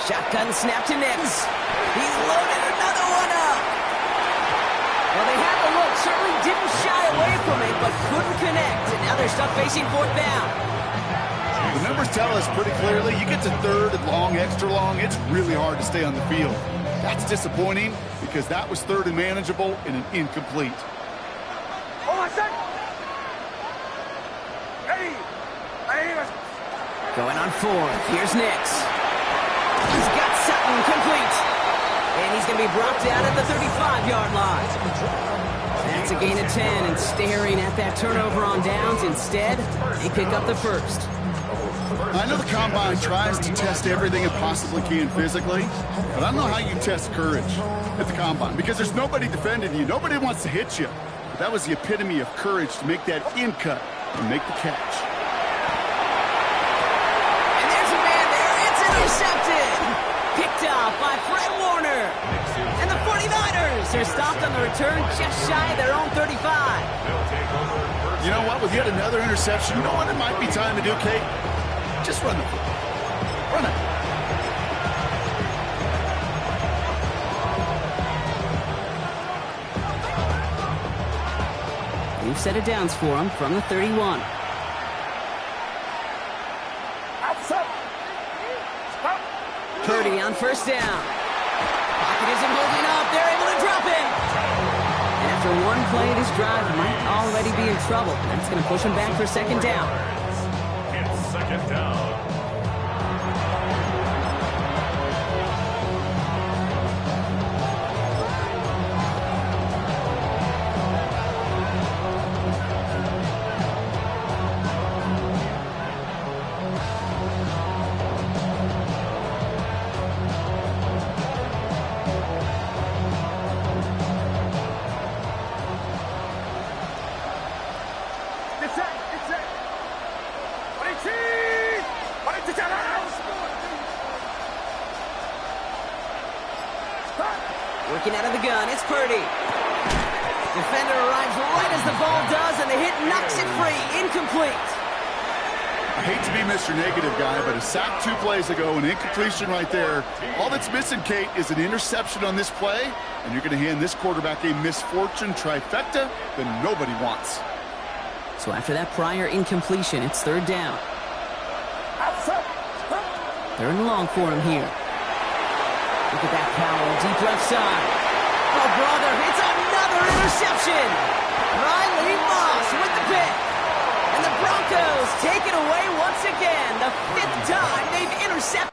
Shotgun snap to Nix. He's loaded another one up. Well, they had the look. Certainly didn't shy away from it, but couldn't connect. And now they're stuck facing 4th down. The numbers tell us pretty clearly, you get to 3rd and long, extra long, it's really hard to stay on the field. That's disappointing because that was 3rd and manageable and an incomplete. Going on 4th. Here's Nix. He's got Sutton complete. And he's going to be brought down at the 35-yard line. That's a gain of 10, and staring at that turnover on downs. Instead, they pick up the 1st. I know the Combine tries to test everything it possibly can physically, but I don't know how you test courage at the Combine because there's nobody defending you. Nobody wants to hit you. But that was the epitome of courage to make that in cut and make the catch. And there's a man there. It's intercepted. Picked off by Fred Warner. And the 49ers are stopped on the return just shy of their own 35. You know what? With yet another interception, you know what it might be time to do, Kate? Just run the football. Run it. New set of downs for him from the 31. Purdy on 1st down. Pocket isn't holding up. They're able to drop it. And after one play, this drive might already be in trouble. That's going to push him back for 2nd down. It's 2nd down. Working out of the gun, it's Purdy. Defender arrives right as the ball does, and the hit knocks it free. incomplete. I hate to be Mr. Negative guy, but a sack 2 plays ago, an incompletion right there. All that's missing, Kate, is an interception on this play, and you're going to hand this quarterback a misfortune trifecta that nobody wants. So after that prior incompletion, it's 3rd down. 3rd and long for him here. Look at that power, deep left side. Oh, brother, it's another interception. Riley Moss with the pick. And the Broncos take it away once again. The 5th time they've intercepted.